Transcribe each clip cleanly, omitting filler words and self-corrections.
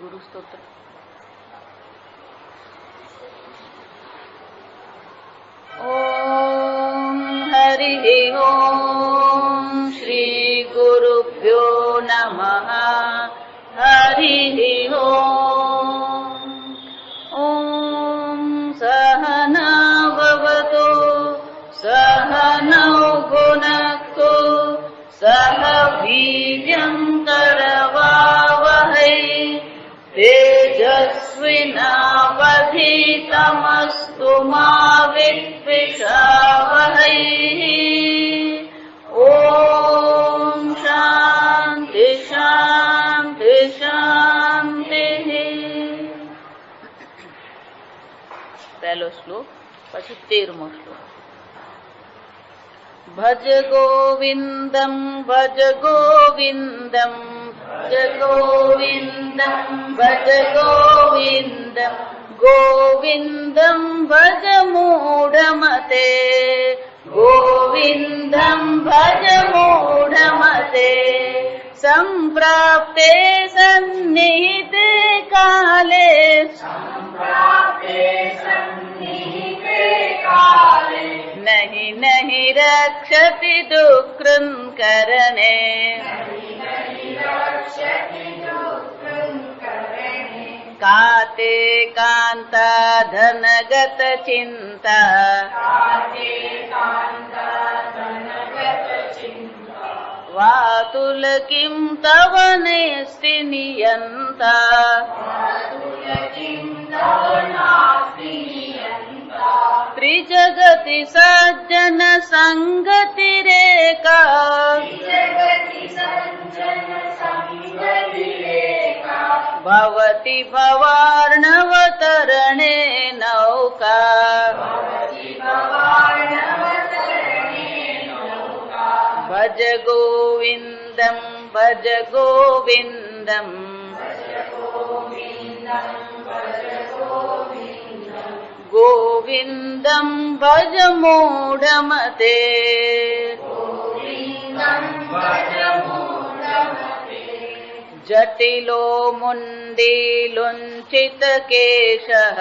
गुरु स्तोत्र। ओम हरि ओम श्री गुरुभ्यो नमः। हरि ओम। ओम सहना भवतु सहनौ भुनक्तु सह वीर्यं करवावहै तेजस्विनावधीतमस्तु मा विद्विषावहै। ओम शांति शांति शांति। पहलो श्लोक પછી 13મો શ્લોક। भज गोविंदम भज गोविंदम भज गोविंदम भज गोविंदम गोविंदम भज मूढ़मते गोविंदम भज मूढ़मते संप्राप्ते सन्निहिते काले नहीं नहीं रक्षति दुष्कृं करणे काते कांता धनगत चिंता वातुल किं तव नेस्ति नियंता त्रिजगति सज्जन संगति रेका भवति भवार्णवतरणे नौका भज गोविंदम भज गोविंदम गोविंदम भज मूढ़मते जटिलो मुंडीलुंचित केशः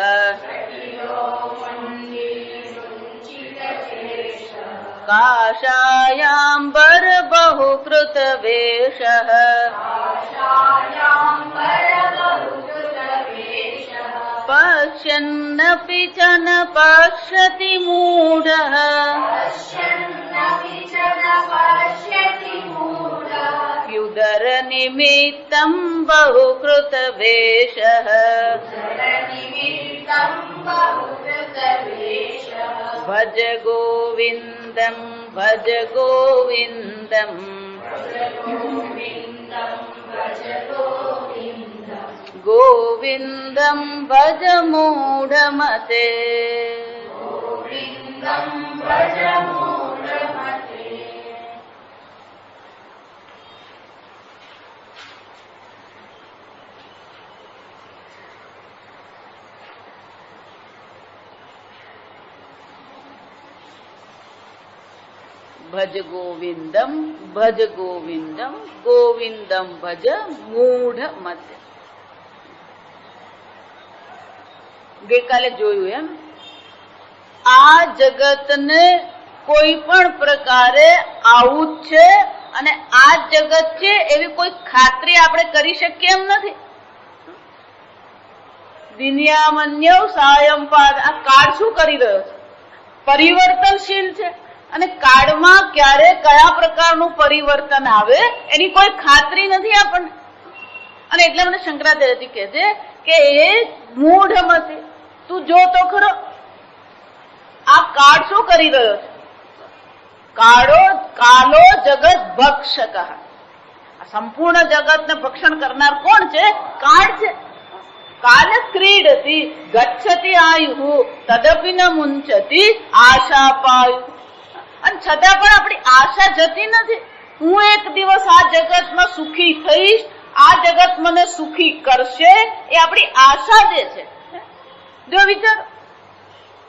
काषायाम्बर बहुकृत वेषः पश्यन्नपि च न पश्यति मूढः युदर निमित्तं बहुकृत वेषः भज गोविंदम भज गोविंदम गोविंदम भज मूढ़मते भज गोविंदम भज गोविंदम गोविंदम भज मूढ़मते। ગઈકાલે જોયું એમ આ જગતને કોઈ પણ પ્રકારે આવું જ છે અને આ જગત છે એવી કોઈ ખાતરી આપણે કરી શકીએ એમ નથી। દિન્યામન્યવ સાયંપાદ આ કાળ શું કરી રહ્યો છે? પરિવર્તનશીલ છે અને કાળમાં ક્યારે કયા પ્રકારનું પરિવર્તન આવે એની કોઈ ખાતરી નથી આપણને। અને એટલે મને શંકરાચાર્યજી કહે છે કે એ મૂઢમતી તું જો તો ખરો આ કાળ શું કરી રહ્યો છે? કાલો જગત ભક્ષક। આ સંપૂર્ણ જગતને ભક્ષણ કરનાર કોણ છે? કાળ છે। કાલ ક્રીડતી ગચ્છતિ આયુ તદપી ન મુંચતી આશા પાયુ। અને છતાં પણ આપણી આશા જતી નથી। હું એક દિવસ આ જગતમાં સુખી થઈશ, આ જગત મને સુખી કરશે, એ આપણી આશા જે છે। જો વિચારો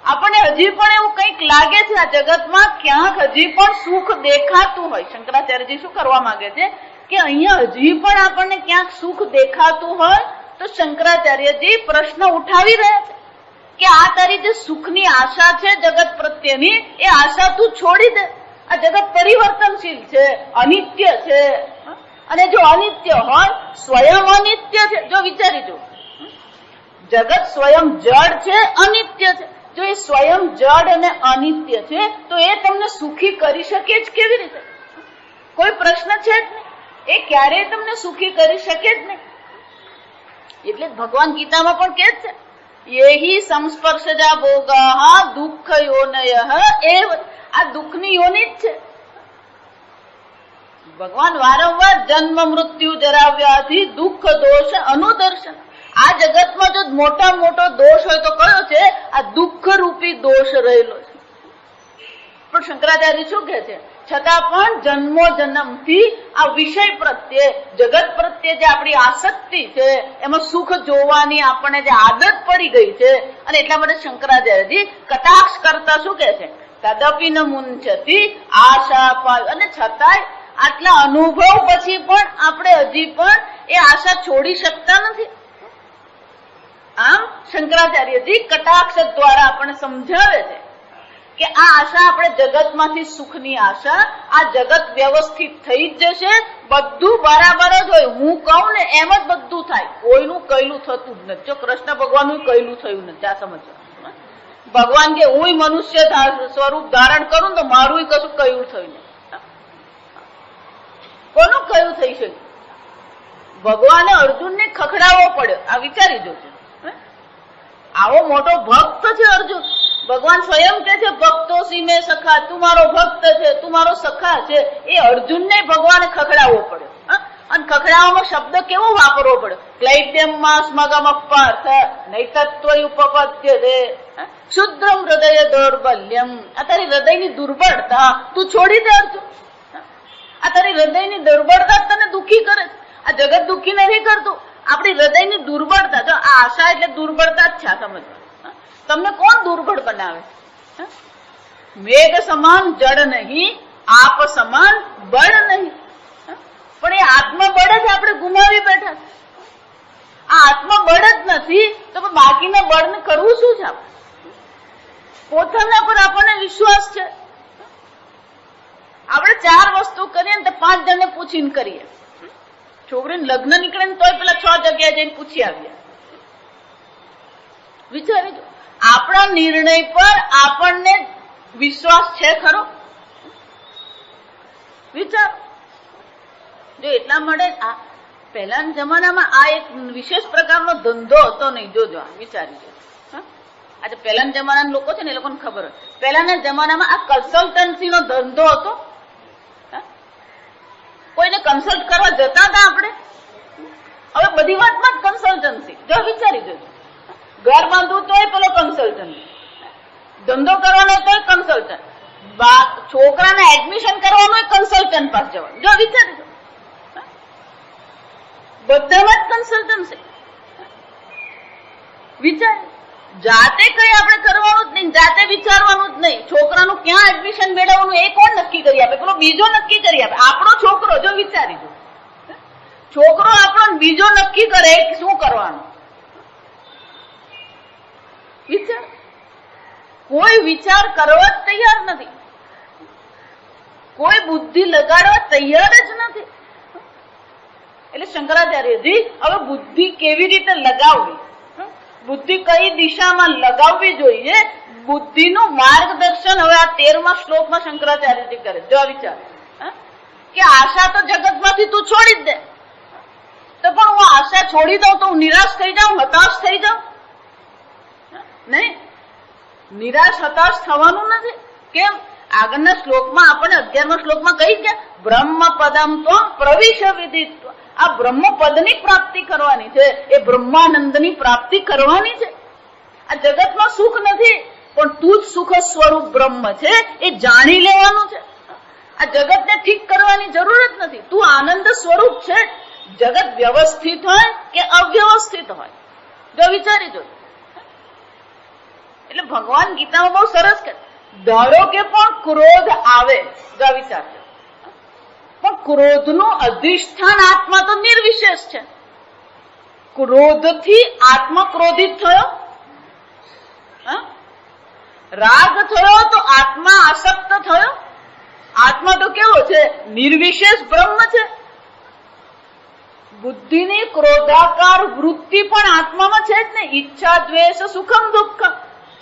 આપણને હજી પણ એવું કંઈક લાગે છે આ જગતમાં ક્યાંક હજી પણ સુખ દેખાતું હોય। શંકરાચાર્યજી શું કરવા માંગે છે કે અહીંયા હજી પણ આપણને ક્યાંક સુખ દેખાતું હોય તો શંકરાચાર્યજી પ્રશ્ન ઉઠાવી રહ્યા છે કે આ તારી જે સુખની આશા છે જગત પ્રત્યેની, એ આશા તું છોડી દે. આ જગત પરિવર્તનશીલ છે, અનિત્ય છે, અને જો અનિત્ય હોય, સ્વયં અનિત્ય છે. જો વિચારી જો, જગત સ્વયં જડ છે, અનિત્ય છે. જો એ સ્વયં જડ અને અનિત્ય છે તો એ તમને સુખી કરી શકે જ કેવી રીતે? કોઈ પ્રશ્ન છે જ નહીં. એ ક્યારેય તમને સુખી કરી શકે જ નહીં. એટલે ભગવાન ગીતામાં પણ કે છે, યેહી સંસ્પર્શજા ભોગાઃ દુઃખ યોનયઃ એવ. આ દુઃખની યોનિ જ છે. ભગવાન વારંવાર જન્મ મૃત્યુ જરા વ્યાધિ દુઃખ દોષ અનુદર્શન. આ જગતમાં જો મોટા મોટો દોષ હોય તો કયો છે? આ દુઃખ રૂપી દોષ રહેલો છે. પણ શંકરાચાર્ય શું કહે છે? છતાં પણ જન્મો જન્મથી આ વિષય પ્રત્યે, જગત પ્રત્યે જે આપણી આસક્તિ છે, એમાં સુખ જોવાની આપણને જે આદત પડી ગઈ છે, અને એટલા માટે શંકરાચાર્યજી કટાક્ષ કરતા શું કહે છે? તદપી ન મુંચતી આશા પાય. અને છતાંય આટલા અનુભવ પછી પણ આપણે હજી પણ એ આશા છોડી શકતા નથી. આમ શંકરાચાર્યજી કટાક્ષ દ્વારા આપણને સમજાવે છે કે આ આશા આપણે જગતમાંથી સુખની આશા, આ જગત વ્યવસ્થિત થઈ જ જશે, બધું બરાબર જ હોય, હું કહું ને એમ જ બધું થાય, કોઈનું કહેલું થતું જ નથી. જો કૃષ્ણ ભગવાનનું કહેલું થયું નથી, આ સમજવા. ભગવાન કે હું મનુષ્ય સ્વરૂપ ધારણ કરું તો મારું કશું કયું થયું નહીં. કોનું કયું થઈ શકે? ભગવાને અર્જુનને ખખડાવવો પડ્યો. આ વિચારી જોજો. આવો મોટો ભક્ત છે અર્જુન. ભગવાન સ્વયં કે છે ભક્તો સીમે સખા, તું મારો ભક્ત છે, તું મારો સખા છે. એ અર્જુનને ભગવાને ખખડાવવો પડ્યો. અને ખખડાવવામાં શબ્દ કેવો વાપરવો પડ્યો? ક્લૈબ્યમાં સ્મગમ અપાર્થ નૈતત્વ ઉપપદ્યતે શુદ્રમ હૃદય દૌર્બલ્યમ. આ તારી હૃદયની દુર્બળતા તું છોડી દે અર્જુન. આ તારી હૃદયની દુર્બળતા તને દુઃખી કરે છે. આ જગત દુઃખી નથી કરતું, આપણી હૃદયની દુર્બળતા. જો આ આશા એટલે દુર્બળતા જ છે. સમજવા, તમને કોણ દુર્બળ બનાવે? મેઘ સમાન જડ નહીં, આપ સમાન બળ નહીં. પણ એ આત્મબળ જ આપણે ગુમાવી બેઠા. આ આત્મબળ જ નથી તો બાકીના બળને કરવું શું છે? આપણે પોતાના પર આપણને વિશ્વાસ છે. આપણે 4 વસ્તુ કરીએ ને તો 5 જણને પૂછીને કરીએ. છોકરીને લગ્ન નીકળે ને તોય પેલા 6 જગ્યાએ જઈને પૂછી આવ્યા. વિચારી જો, આપણા નિર્ણય પર આપણને વિશ્વાસ છે ખરો? વિચાર જો. એટલા માટે આ પહેલાના જમાનામાં આ એક વિશેષ પ્રકારનો ધંધો હતો નહીં. જોજો, વિચારી જો. આજે પહેલાના જમાનાના લોકો છે ને, એ લોકોને ખબર હોય. પહેલાના જમાનામાં આ કન્સલ્ટન્સી નો ધંધો હતો. કોઈને કન્સલ્ટ કરવા જતા હતા આપણે. હવે બધી વાતમાં જ કન્સલ્ટન્સી. જો વિચારી જોજો, ઘર બાંધવું તોય પેલો કન્સલ્ટન્ટ, ધંધો કરવાનો તોય કન્સલ્ટન્ટ, છોકરાને એડમિશન કરવાનું કન્સલ્ટન્ટ પાસે જવાનું. જો વિચારી જો, બધામાં જ કન્સલ્ટન્સી. વિચાર, જાતે કઈ આપણે કરવાનું જ નહીં, જાતે વિચારવાનું જ નહીં. છોકરાનું ક્યાં એડમિશન મેળવવાનું એ કોણ નક્કી કરી આપે? પેલો બીજો નક્કી કરી આપે. આપણો છોકરો, જો વિચારી જો, છોકરો આપણો બીજો નક્કી કરે શું કરવાનું. વિચાર, કોઈ વિચાર કરવા જ તૈયાર નથી, કોઈ બુદ્ધિ લગાડવા તૈયાર જ નથી. એટલે શંકરાચાર્યજી હવે બુદ્ધિ કેવી રીતે લગાવવી, બુદ્ધિ કઈ દિશામાં લગાવવી જોઈએ, બુદ્ધિનું માર્ગદર્શન હવે આ 13મા શ્લોકમાં શંકરાચાર્યજી કરે. જો વિચાર કે આશા તો જગતમાંથી તું છોડી જ દે. તો પણ હું આશા છોડી દઉં તો હું નિરાશ થઈ જાઉં, હતાશ થઈ જાઉં? નહીં, નિરાશ હતાશ થવાનું નથી. કેમ? આગળના શ્લોકમાં આપણને 11મા શ્લોકમાં કહી ગયા, બ્રહ્મ પદમ તો પ્રવિશ વિદિત્વ. આ બ્રહ્મ પદની પ્રાપ્તિ કરવાની છે, એ બ્રહ્માનંદની પ્રાપ્તિ કરવાની છે. આ જગતમાં સુખ નથી, પણ તું જ સુખ સ્વરૂપ બ્રહ્મ છે એ જાણી લેવાનું છે. આ જગતને ઠીક કરવાની જરૂર જ નથી, તું આનંદ સ્વરૂપ છે. જગત વ્યવસ્થિત હોય કે અવ્યવસ્થિત હોય, જો વિચારી જો. એટલે ભગવાન ગીતામાં બહુ સરસ કહે, ધારો કે પણ ક્રોધ આવે, જો વિચાર, પણ ક્રોધનું અધિષ્ઠાન આત્મા તો નિર્વિશેષ છે. ક્રોધથી આત્મા ક્રોધિત થયો, રાગ થયો તો આત્મા આસક્ત થયો. આત્મા તો કેવો છે? નિર્વિશેષ બ્રહ્મ છે. બુદ્ધિની ક્રોધાકાર વૃત્તિ પણ આત્મામાં છે જ ને. ઈચ્છા, દ્વેષ, સુખમ, દુઃખમ,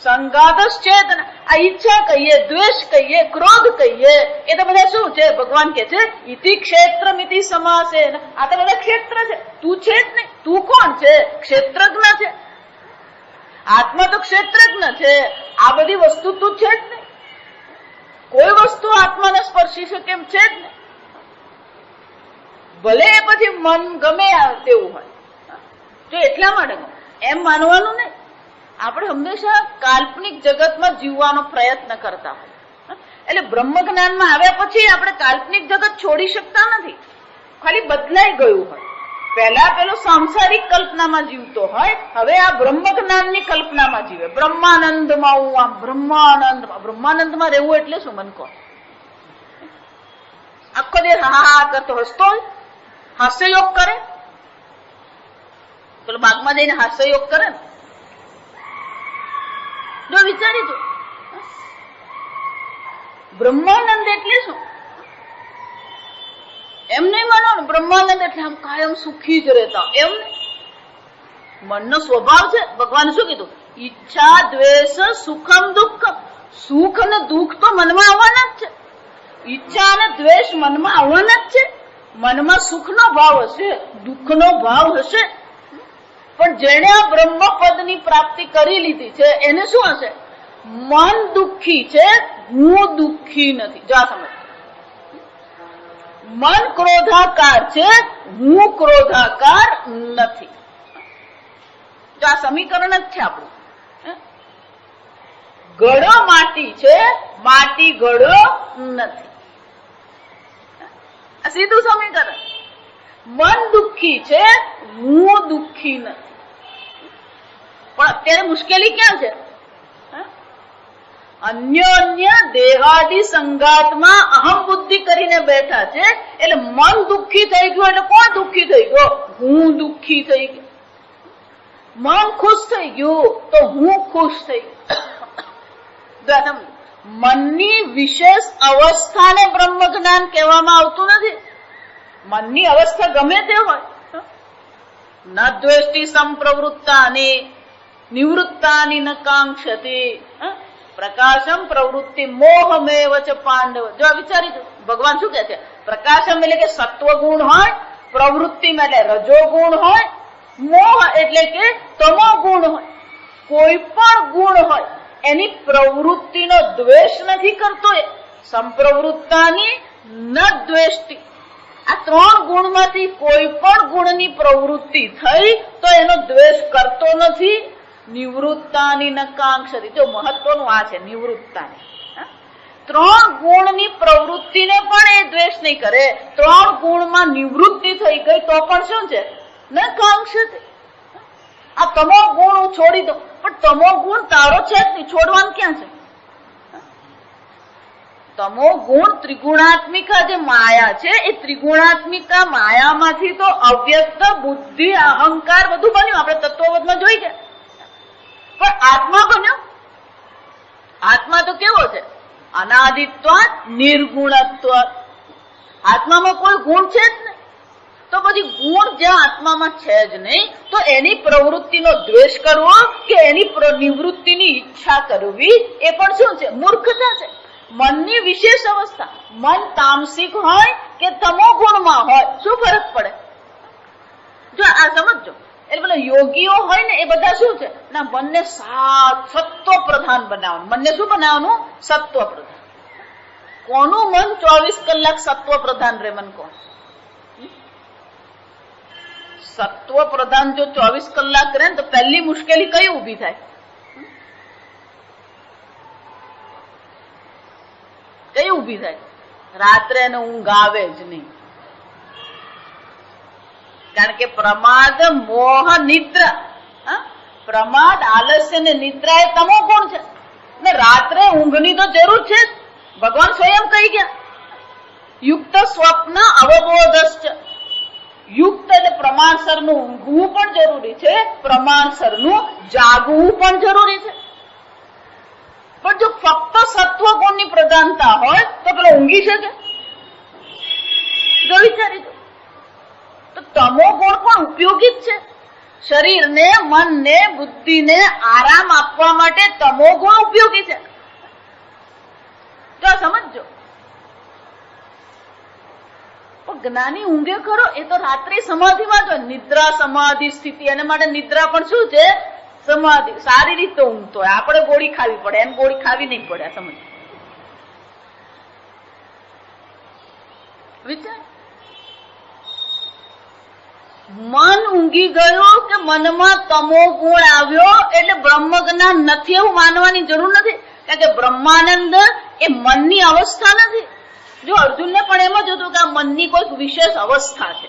સંગાદસ ચેતના. આ ઈચ્છા કહીએ, દ્વેષ કહીએ, ક્રોધ કહીએ, એ તો બધા શું છે? ભગવાન કે છે ઇતિ ક્ષેત્રમિતિ સમાસેન. આ તો બધા ક્ષેત્ર છે. તું છે જ નહીં. તું કોણ છે? ક્ષેત્રજ્ઞ છે. આત્મા તો ક્ષેત્રજ્ઞ છે. આ બધી વસ્તુ તું છે જ નહીં. કોઈ વસ્તુ આત્માને સ્પર્શી શકે એમ છે જ નહીં. ભલે પછી મન ગમે તેવું હોય, તો એટલા માટે એમ માનવાનું નહીં. આપણે હંમેશા કાલ્પનિક જગતમાં જીવવાનો પ્રયત્ન કરતા હોય. એટલે બ્રહ્મ જ્ઞાનમાં આવ્યા પછી આપણે કાલ્પનિક જગત છોડી શકતા નથી. ખાલી બદલાઈ ગયું હોય. પહેલા પેલો સાંસારિક કલ્પનામાં જીવતો હોય, હવે આ બ્રહ્મ જ્ઞાનની કલ્પનામાં જીવે. બ્રહ્માનંદમાં હું આમ બ્રહ્માનંદમાં. બ્રહ્માનંદમાં રહેવું એટલે શું? મન કહો. આખો દિવસ હા હા કરતો હસતો હોય, હાસ્યયોગ કરે. પેલો બાગમાં જઈને હાસ્યયોગ કરે ને, જો વિચારી દો. બ્રહ્માનંદ એટલે શું? એમ નહીં માનવાનું બ્રહ્માનંદ એટલે આમ કાયમ સુખી જ રહેતા, એમ નહીં. મનનો સ્વભાવ છે. ભગવાન શું કીધું? ઈચ્છા, દ્વેષ, સુખમ, દુઃખમ. સુખ અને દુઃખ તો મનમાં આવવાના જ છે. ઈચ્છા અને દ્વેષ મનમાં આવવાના જ છે. મનમાં સુખનો ભાવ હશે, દુઃખનો ભાવ હશે. પણ જેણે આ બ્રહ્મ પદની પ્રાપ્તિ કરી લીધી છે એને શું હશે? મન દુઃખી છે, હું દુઃખી નથી. જો આ સમજ. મન ક્રોધાકાર છે, હું ક્રોધાકાર નથી. જો આ સમીકરણ જ છે આપણું. ઘડો માટી છે, માટી ઘડો નથી. આ સીધું સમીકરણ. મન દુઃખી છે, હું દુઃખી નથી. પણ અત્યારે મુશ્કેલી ક્યાં છે? અન્ય દેહાદી સંગાતમાં અહમ બુદ્ધિ કરીને બેઠા છે. એટલે મન દુઃખી થઈ ગયું એટલે કોણ દુઃખી થઈ ગયો? હું દુઃખી થઈ ગયો. મન ખુશ થઈ ગયું તો હું ખુશ થઈ ગયો. મનની વિશેષ અવસ્થાને બ્રહ્મ જ્ઞાન કહેવામાં આવતું નથી. મનની અવસ્થા ગમે તે હોય. ન દ્વેષ્ટિ સંપ્રવૃત્તાની નિવૃત્તાની ન કાંક્ષતી પ્રકાશમ પ્રવૃત્તિ મોહમેવ ચ પાંડવ. જો વિચારી દો. ભગવાન શું કહે છે? પ્રકાશમ એટલે કે સત્વ ગુણ હોય, પ્રવૃત્તિમાં એટલે રજો ગુણ હોય, મોહ એટલે કે તમો ગુણ હોય. કોઈ પણ ગુણ હોય એની પ્રવૃત્તિનો દ્વેષ નથી કરતો એ. સંપ્રવૃત્તાની ન દ્વેષ્ટિ. આ ત્રણ ગુણમાંથી કોઈ પણ ગુણની પ્રવૃત્તિ થઈ તો એનો દ્વેષ કરતો નથી. નિવૃત્તાની ન કાંક્ષતી. જો મહત્વનું આ છે, નિવૃત્તાની. ત્રણ ગુણની પ્રવૃત્તિને પણ એ દ્વેષ નહીં કરે. ત્રણ ગુણમાં નિવૃત્તિ થઈ ગઈ તો પણ શું છે? ન કાંક્ષતી. આ તમો ગુણ હું છોડી દઉં, પણ તમો ગુણ તારો છે જ નહીં. છોડવાનું ક્યાં છે? તમો ગુણ ત્રિગુણાત્મિકા જે માયા છે, એ ત્રિગુણાત્મિકા માયામાંથી તો અવ્યક્ત બુદ્ધિ, અહંકાર બધું બન્યું. આપણે તત્વબોધમાં જોઈ ગયા. પણ આત્મા બન્યો. આત્મા તો કેવો છે? અનાદિત્વ, નિર્ગુણત્વ. આત્મામાં કોઈ ગુણ છે જ નહીં. તો પછી ગુણ જ્યાં આત્મામાં છે જ નહીં, તો એની પ્રવૃત્તિનો દ્વેષ કરવો કે એની નિવૃત્તિની ઈચ્છા કરવી એ પણ શું છે? મૂર્ખતા છે. મનની વિશેષ અવસ્થા. મન તામસિક હોય કે તમો ગુણમાં હોય, શું ફરક પડે? જો આ સમજો. એટલે પેલા યોગીઓ હોય ને, એ બધા શું છે? ના, મનને સત્વ પ્રધાન બનાવવાનું. મનને શું બનાવવાનું? સત્વ પ્રધાન. કોનું મન 24 કલાક સત્વ પ્રધાન રે? મન કોણ? સત્વ પ્રધાન જો 24 કલાક રહે ને તો પહેલી મુશ્કેલી કઈ ઉભી થાય? કઈ ઉભી થાય? રાત્રે એને ઊંઘ આવે જ નહીં. કારણ કે પ્રમાદ, મોહ, નિદ્રા. પ્રમાદ, આલસ્ય ને નિદ્રા એ તમો ગુણ છે ને. રાત્રે ઊંઘની તો જરૂર છે. ભગવાન સ્વયં કહી ગયા યુક્ત સ્વપ્ન અવબોધશ્ચ. યુક્ત એટલે પ્રમાણસરનું ઊંઘવું પણ જરૂરી છે, પ્રમાણસરનું જાગવું પણ જરૂરી છે. પણ જો ફક્ત સત્વ ગુણની પ્રધાનતા હોય તો પેલો ઊંઘી શકે? જો વિચારી તો તમો ગુણ પણ ઉપયોગી જ છે. શરીરને, મનને, બુદ્ધિને આરામ આપવા માટે તમો ગુણ ઉપયોગી છે. જો સમજો. જ્ઞાની ઊંઘે ખરો એ તો રાત્રિ સમાધિમાં જ, નિદ્રા સમાધિ સ્થિતિ. એને માટે નિદ્રા પણ શું છે? સમાધિ. સારી રીતે ઊંઘતો હોય. આપણે ગોળી ખાવી પડે, એને ગોળી ખાવી નહીં પડે. સમજ વિચાર. મન ઊંઘી ગયું કે મનમાં તમો ગુણ આવ્યો એટલે બ્રહ્મ જ્ઞાન નથી એવું માનવાની જરૂર નથી. કારણ કે બ્રહ્માનંદ એ મનની અવસ્થા નથી. જો અર્જુનને પણ એમ જ હતું કે આ મનની કોઈક વિશેષ અવસ્થા છે.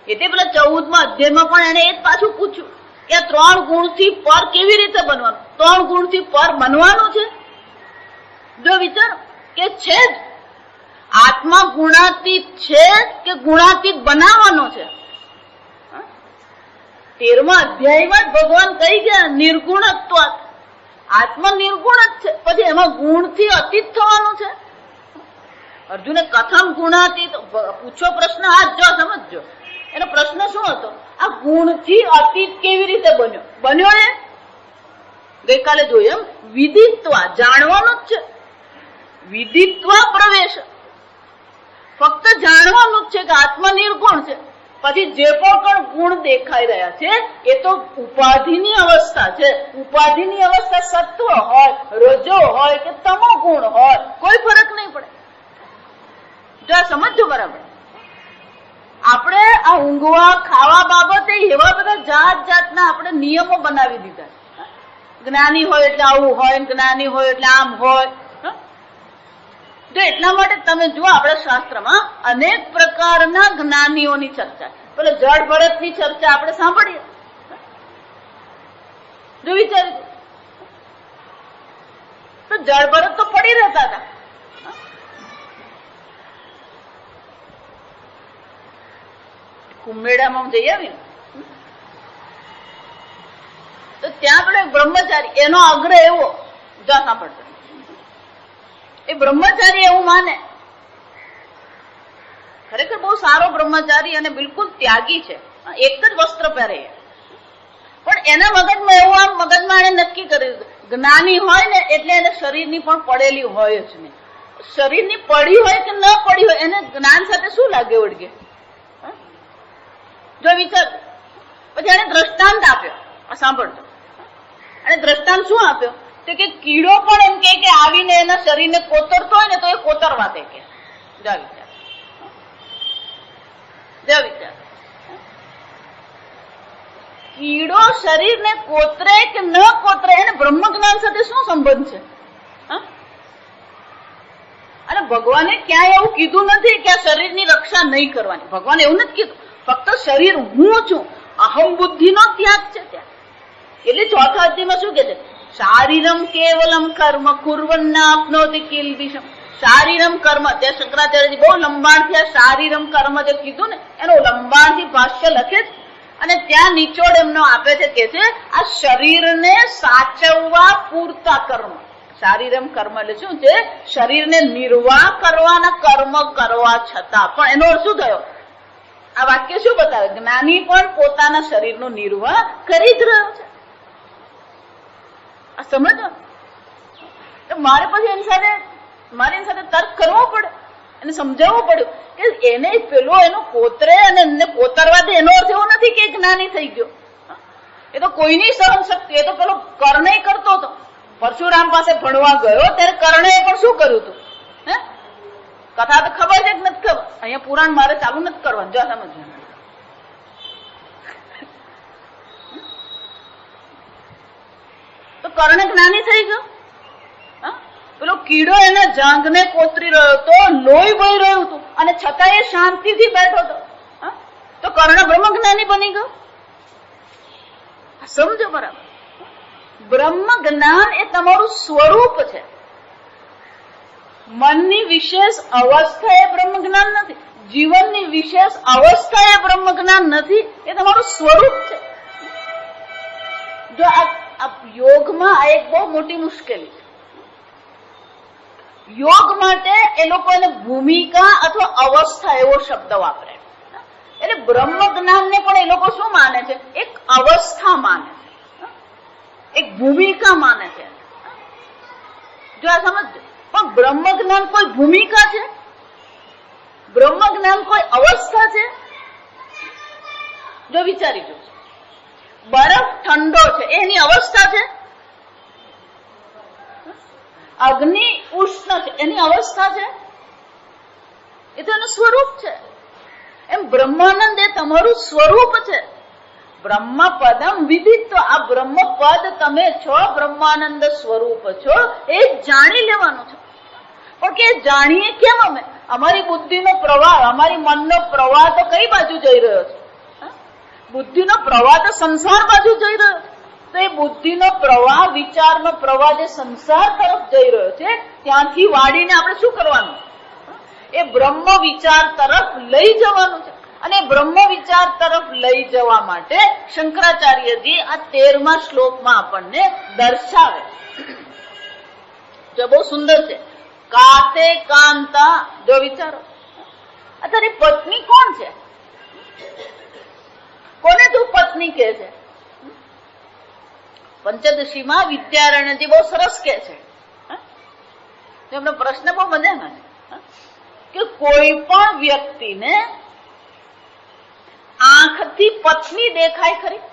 એટલે પેલા 14મા અધ્યાયમાં પણ એને એ જ પાછું પૂછ્યું કે આ 3 ગુણથી પર કેવી રીતે બનવાનું? 3 ગુણથી પર બનવાનું છે. જો વિચાર કે છે જ આત્મા ગુણાતીત છે કે ગુણાતીત બનાવવાનો છે? 13મા અધ્યાયમાં જ ભગવાન કહી ગયા નિર્ગુણત્વ. આત્મા નિર્ગુણ જ છે, પછી એમાં ગુણથી અતીત થવાનું છે. અર્જુને કથમ ગુણાતીત પૂછો પ્રશ્ન. આ જો સમજો એનો પ્રશ્ન શું હતો? આ ગુણથી અતીત કેવી રીતે બન્યો? એ ગઈકાલે જોયું એમ વિદિત્વા, જાણવાનું જ છે. વિદિત્વા પ્રવેશ, ફક્ત જાણવાનું જ છે કે આત્મા નિર્ગુણ છે. પછી જે પણ ગુણ દેખાઈ રહ્યા છે એ તો ઉપાધિની અવસ્થા છે. ઉપાધિની અવસ્થા સત્વ હોય, રજો હોય કે તમો ગુણ હોય, કોઈ ફરક નહીં પડે. જો આ સમજો બરાબર. આપણે આ ઊંઘવા ખાવા બાબતે એવા બધા જાત જાતના આપણે નિયમો બનાવી દીધા. જ્ઞાની હોય એટલે આવું હોય, જ્ઞાની હોય એટલે આમ હોય. તો એટલા માટે તમે જુઓ આપણા શાસ્ત્રમાં અનેક પ્રકારના જ્ઞાનીઓની ચર્ચા. પેલો જડ ભરતની ચર્ચા આપણે સાંભળીએ. જો વિચારી તો જડ ભરત તો પડી રહેતા હતા. કુંભમેળામાં જઈ આવીને તો ત્યાં પેલો બ્રહ્મચારી, એનો આગ્રહ એવો, જો સાંભળતો, એ બ્રહ્મચારી એવું માને, ખરેખર બહુ સારો બ્રહ્મચારી અને બિલકુલ ત્યાગી છે, એક જ વસ્ત્ર પહેરે. પણ એના મગજમાં એવું, આમ મગજમાં એને નક્કી કર્યું જ્ઞાની હોય ને એટલે એને શરીરની પણ પડેલી હોય જ નહીં. શરીરની પડી હોય કે ન પડી હોય એને જ્ઞાન સાથે શું લાગે વળગે? જો વિચાર. પછી એને દ્રષ્ટાંત આપ્યો. સાંભળજો. અને દ્રષ્ટાંત શું આપ્યો? તો કે કીડો પણ એમ કે આવીને એના શરીરને કોતરતો હોય ને તો એ કોતરવા દે કે. જા વિચાર. જા વિચાર. કીડો શરીરને કોતરે કે ન કોતરે એને બ્રહ્મ જ્ઞાન સાથે શું સંબંધ છે? અને ભગવાને ક્યાંય એવું કીધું નથી કે આ શરીરની રક્ષા નહીં કરવાની. ભગવાને એવું નથી કીધું. ફક્ત શરીર હું છું, અહમ બુદ્ધિનો ત્યાગ છે ત્યાં. એટલે 4થા અધ્યાયમાં શું કે છે? શારીરમ કેવલમ કર્મ કુર્વન્ના આપનોતિ કિલ્બિષમ. શારીરમ કર્મ, ત્યાં શંકરાચાર્યજી બહુ લંબાણથી આ શારીરમ કર્મ જે કીધું ને એનું લંબાણથી ભાષ્ય લખે છે. અને ત્યાં નિચોડ એમનો આપે છે કે છે આ શરીરને સાચવવા પૂરતા કર્મ. શારીરમ કર્મ એટલે શું છે? શરીરને નિર્વાહ કરવાના કર્મ કરવા છતાં પણ એનો અર્થ શું થયો? આ વાક્ય શું બતાવે? જ્ઞાની પણ પોતાના શરીરનો નિર્વાહ કરી જ રહ્યો છે. આ સમજો. મારે પછી એની સાથે તર્ક કરવો પડે, એને સમજાવવું પડ્યું કે એને પેલો એનો કોતરે અને એને કોતરવા દે એનો અર્થ એવો નથી કે જ્ઞાની થઈ ગયો. એ તો કોઈની સહન શક્તિ. એ તો પેલો કર્ણય કરતો હતો. પરશુરામ પાસે ભણવા ગયો ત્યારે કર્ણએ પણ શું કર્યું હતું? હે, કથા તો ખબર છે કે નથી ખબર? અહીંયા પુરાણ મારે ચાલુ નથી કરવાનું. જો સમજ. તો કર્ણ જ્ઞાની થઈ ગયો. પેલો કીડો એના જાંઘને કોતરી રહ્યો હતો, લોહી વહી રહ્યું હતું અને છતાં એ શાંતિથી બેઠો હતો. તો કર્ણ બ્રહ્મ જ્ઞાની બની ગયો. સમજો બરાબર. બ્રહ્મ જ્ઞાન એ તમારું સ્વરૂપ છે. મનની વિશેષ અવસ્થા એ બ્રહ્મ જ્ઞાન નથી. જીવનની વિશેષ અવસ્થા એ બ્રહ્મ જ્ઞાન નથી, એ તમારું સ્વરૂપ છે. જો આ યોગમાં આ એક બહુ મોટી મુશ્કેલી છે. યોગ માટે એ લોકો એને ભૂમિકા અથવા અવસ્થા એવો શબ્દ વાપરે. એટલે બ્રહ્મ જ્ઞાનને પણ એ લોકો શું માને છે? એક અવસ્થા માને છે, એક ભૂમિકા માને છે. જો આ સમજજો. પણ બ્રહ્મ જ્ઞાન કોઈ ભૂમિકા છે? બ્રહ્મ જ્ઞાન કોઈ અવસ્થા છે? જો વિચારી જો, બરફ ઠંડો છે એની અવસ્થા છે? અગ્નિ ઉષ્ણ છે એની અવસ્થા છે? એ તો એનું સ્વરૂપ છે. એમ બ્રહ્માનંદ એ તમારું સ્વરૂપ છે. બ્રહ્મ પદમ વિદિત, આ બ્રહ્મ પદ તમે છો, બ્રહ્માનંદ સ્વરૂપ છો, એ જાણી લેવાનું છે. પણ કે જાણીએ કેમ? અમે અમારી બુદ્ધિનો પ્રવાહ, અમારી મનનો પ્રવાહ તો કઈ બાજુ જઈ રહ્યો છે? બુદ્ધિનો પ્રવાહ તો સંસાર બાજુ જઈ રહ્યો છે. તો એ બુદ્ધિનો પ્રવાહ, વિચારનો પ્રવાહ જે સંસાર તરફ જઈ રહ્યો છે, ત્યાંથી વાળીને આપણે શું કરવાનું? એ બ્રહ્મ વિચાર તરફ લઈ જવાનું છે. અને બ્રહ્મ વિચાર તરફ લઈ જવા માટે શંકરાચાર્યજી આ 13મા શ્લોકમાં આપણને દર્શાવે. જો બહુ સુંદર છે. કાતે કાંતા, જો વિચારો, અત્યારે પત્ની કોણ છે? કોને તું પત્ની કહે છે? પંચદશીમાં વિદ્યારણ્યજી બહુ સરસ કહે છે. એમનો પ્રશ્ન બહુ મજાનો છે કે કોઈ પણ વ્યક્તિને આંખથી પત્ની દેખાય ખરી?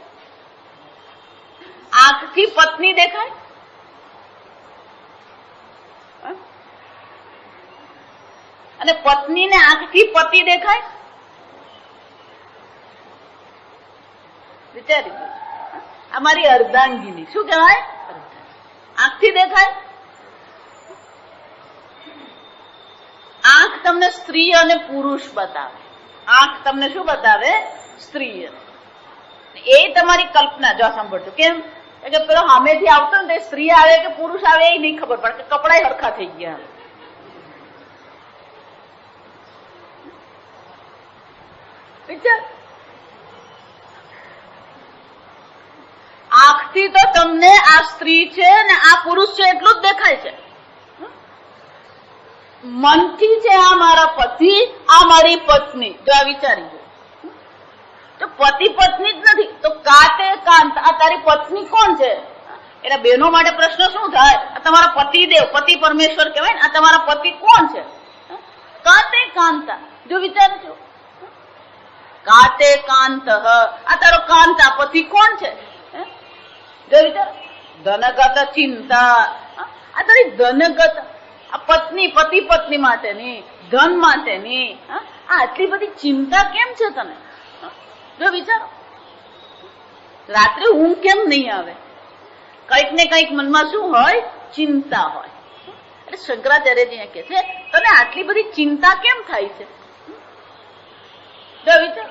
આંખથી પત્ની દેખાય? અને પત્નીને આંખથી પતિ દેખાય? વિચારી અમારી અર્ધાંગીની શું કહેવાય? આંખથી દેખાય? આંખ તમને સ્ત્રી અને પુરુષ બતાવે. આંખ તમને શું બતાવે? સ્ત્રી. એ તમારી કલ્પના. જો સાંભળજો કેમ કે પેલો સામેથી આવતો ને તે સ્ત્રી આવે કે પુરુષ આવે એ નહીં ખબર પડે, કે કપડા હરખા થઈ ગયા. વિચાર, આંખથી તો તમને આ સ્ત્રી છે ને આ પુરુષ છે એટલું જ દેખાય છે. મનથી છે આ મારા પતિ, આ મારી પત્ની. જો આ વિચારી તો પતિ પત્ની જ નથી તો કાતે કાંત, આ તારી પત્ની કોણ છે? એના બહેનો માટે પ્રશ્ન શું થાય? આ તમારા પતિદેવ, પતિ પરમેશ્વર કહેવાય ને, આ તમારા પતિ કોણ છે? કાતે કાંતા. જો વિચારજો, કાતે કાંત, આ તારો કાંતા પતિ કોણ છે? જો વિચાર, ધનગત ચિંતા, આ તારી ધનગત આ પત્ની, પતિ પત્ની માટેની, ધન માટેની આ આટલી બધી ચિંતા કેમ છે તને? જો વિચારો, રાત્રે ઊંઘ કેમ નહીં આવે? કઈક ને કઈક મનમાં શું હોય? ચિંતા હોય. એટલે શંકરાચાર્યજી કહે છે તને આટલી બધી ચિંતા કેમ થાય છે? જો વિચાર,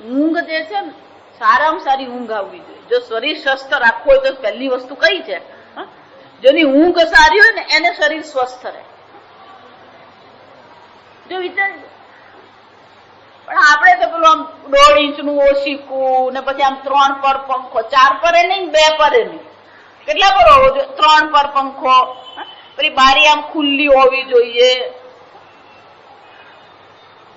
ઊંઘ જે છે ને સારામાં સારી ઊંઘ આવવી જોઈએ. જો શરીર સ્વસ્થ રાખવું હોય તો પહેલી વસ્તુ કઈ છે? જેની ઊંઘ સારી હોય ને એને શરીર સ્વસ્થ રહે. જો વિચાર, પણ આપણે તો પેલું આમ 1.5 ઇંચનું ઓશીકું ને પછી આમ 3 પર પંખો, 4 પર નહીં, 2 પર નહીં, કેટલા પર હોવો જોઈએ? 3 પર પંખો, પેલી બારી આમ ખુલ્લી હોવી જોઈએ.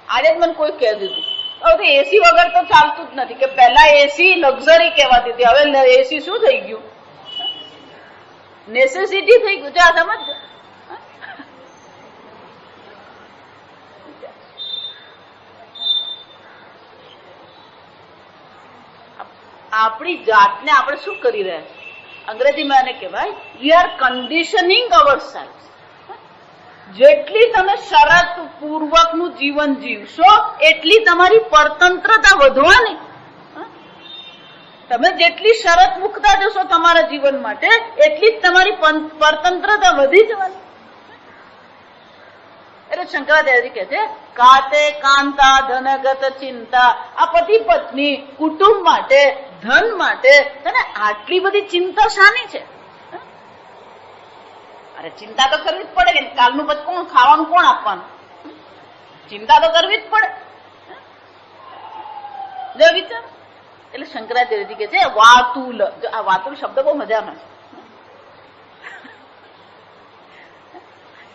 આજે જ મને કોઈ કહી દીધું હવે એસી વગર તો ચાલતું જ નથી, કે પહેલા એસી લક્ઝરી કહેવાતી હતી, હવે એસી શું થઈ ગયું? નેસેસિટી થઈ ગયું. આ સમજ, આપણી જાતને આપણે શું કરી રહ્યા છીએ? અંગ્રેજીમાં એને કહેવાય વી આર કન્ડિશનિંગ અવરસેલ્ફ. જેટલી તમે શરત પૂર્વકનું જીવન જીવશો એટલી તમારી પરતંત્રતા વધવાની. તમે જેટલી શરત મૂકતા જશો તમારા જીવન માટે એટલી જ તમારી પરતંત્રતા વધી જવાની. એટલે શંકરાચાર્ય કહે છે કાતે કાંતા ધનગત ચિંતા. આ પતિ પત્ની કુટુંબ માટે, ધન માટે તને આટલી બધી ચિંતા શાની છે? અરે ચિંતા તો કરવી જ પડે કે કાલનું પછી કોણ ખાવાનું, કોણ આપવાનું? ચિંતા તો કરવી જ પડે. જો વિચાર, એટલે શંકરાચાર્યજી કે છે વાતુલ. જો આ વાતુલ શબ્દ બહુ મજાનો છે.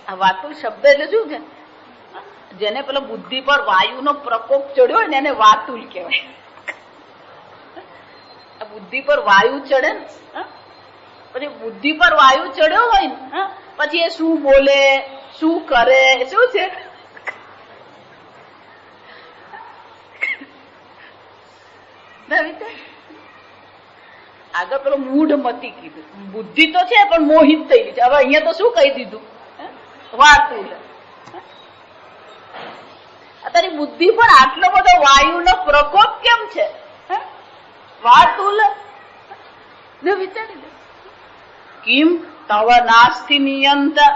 આ વાતુલ શબ્દ એટલે શું છે? જેને પેલો બુદ્ધિ પર વાયુનો પ્રકોપ ચડ્યો હોય ને એને વાતુલ કહેવાય. બુદ્ધિ પર વાયુ ચડે ને, પછી બુદ્ધિ પર વાયુ ચડ્યો હોય ને પછી એ શું બોલે, શું કરે, શું છે? આગળ પેલો મૂઢમતી કીધું, બુદ્ધિ તો છે પણ મોહિત થઈ ગઈ છે. હવે અહીંયા તો શું કહી દીધું? વાતુલ. તારી બુદ્ધિ પર આટલો બધો વાયુનો પ્રકોપ કેમ છે? વાતુલ. વિચારી લે. કિમ તવ નાસ્તિ નિયંતા.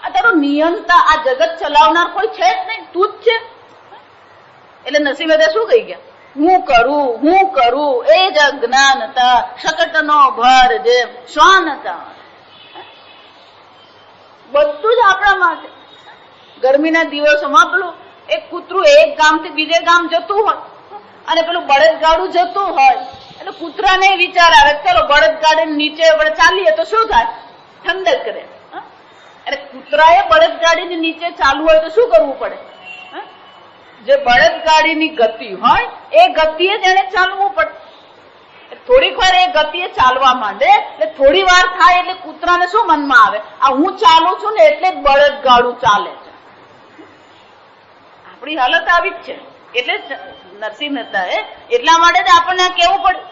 આ તારો નિયંતા, આ જગત ચલાવનાર કોઈ છે જ નહીં, તું જ છે. એટલે નસીબે શું કહી ગયા? હું કરું એ જ અજ્ઞાનતા, શકટનો ભર જેમ શ્વાનતા. બધું જ આપણામાં છે. ગરમીના દિવસોમાં પેલું એક કૂતરું એક ગામથી બીજે ગામ જતું હોય અને પેલું બળદગાડું જતું હોય એટલે કૂતરાને વિચાર આવે ચલો બળદગાડી નીચે આપણે ચાલીએ તો શું થાય? ઠંડક કરે. એટલે કૂતરાએ બળદગાડીની નીચે ચાલવું હોય તો શું કરવું પડે? જે બળદગાડીની ગતિ હોય એ ગતિએ જ એને ચાલવું પડે. થોડીક વાર એ ગતિએ ચાલવા માંડે એટલે થોડી વાર થાય એટલે કૂતરાને શું મનમાં આવે? આ હું ચાલું છું ને એટલે જ બળદગાડું ચાલે છે. આપણી હાલત આવી જ છે. એટલે જ નરસિંહ મહેતાએ એટલા માટે જ આપણને આ કહેવું પડે.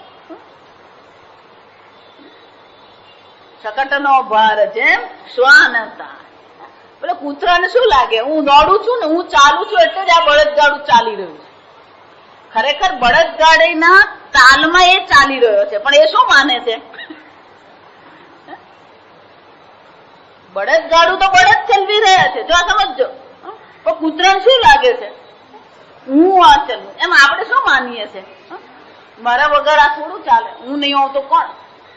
શકટનો ભાર જેમ શ્વાનતા. પેલા કૂતરાને શું લાગે? હું દોડું છું ને, હું ચાલું છું એટલે જ આ બળદગાડું ચાલી રહ્યું છે. ખરેખર બળદગાડીના તાલમાં એ ચાલી રહ્યો છે પણ એ શું માને છે? બળદગાડું તો બળદ ચલવી રહ્યા છે. જો આ સમજો. પણ કૂતરાને શું લાગે છે? હું આ ચલવું. એમ આપણે શું માનીએ છીએ? મારા વગર આ થોડું ચાલે, હું નહીં હોઉં તો કોણ?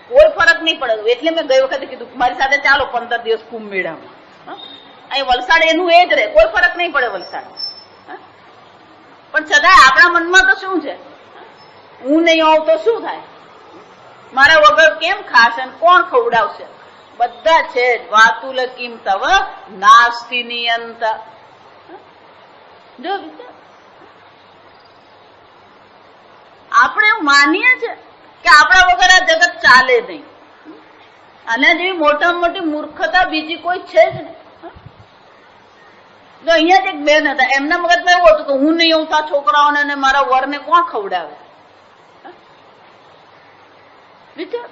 કોઈ ફરક નહીં પડે. એટલે મેં ગઈ વખતે કીધું મારી સાથે ચાલો 15 દિવસ કુંભ મેળામાં. અહીં વલસાડ એનું એ જ રહે, કોઈ ફરક નહીં પડે વલસાડ. પણ છતાંય આપણા મનમાં તો શું છે? હું નહીં હોઉં તો શું થાય? મારા વગર કેમ ખાશે? કોણ ખવડાવશે? બધા છે જ. વાતુલ કિમ તવ નાસ્તિ નિયંતા. જો વિચાર, આપણે માનીએ છીએ કે આપણા વગર આ જગત ચાલે નહીં. આના જેવી મોટામાં મોટી મૂર્ખતા બીજી કોઈ છે જ નહીં. તો અહીંયા જ એક બેન હતા, એમના મગજમાં એવું હતું કે હું નહીં હોઉં તો આ છોકરાઓને અને મારા વરને કોણ ખવડાવે? વિચાર,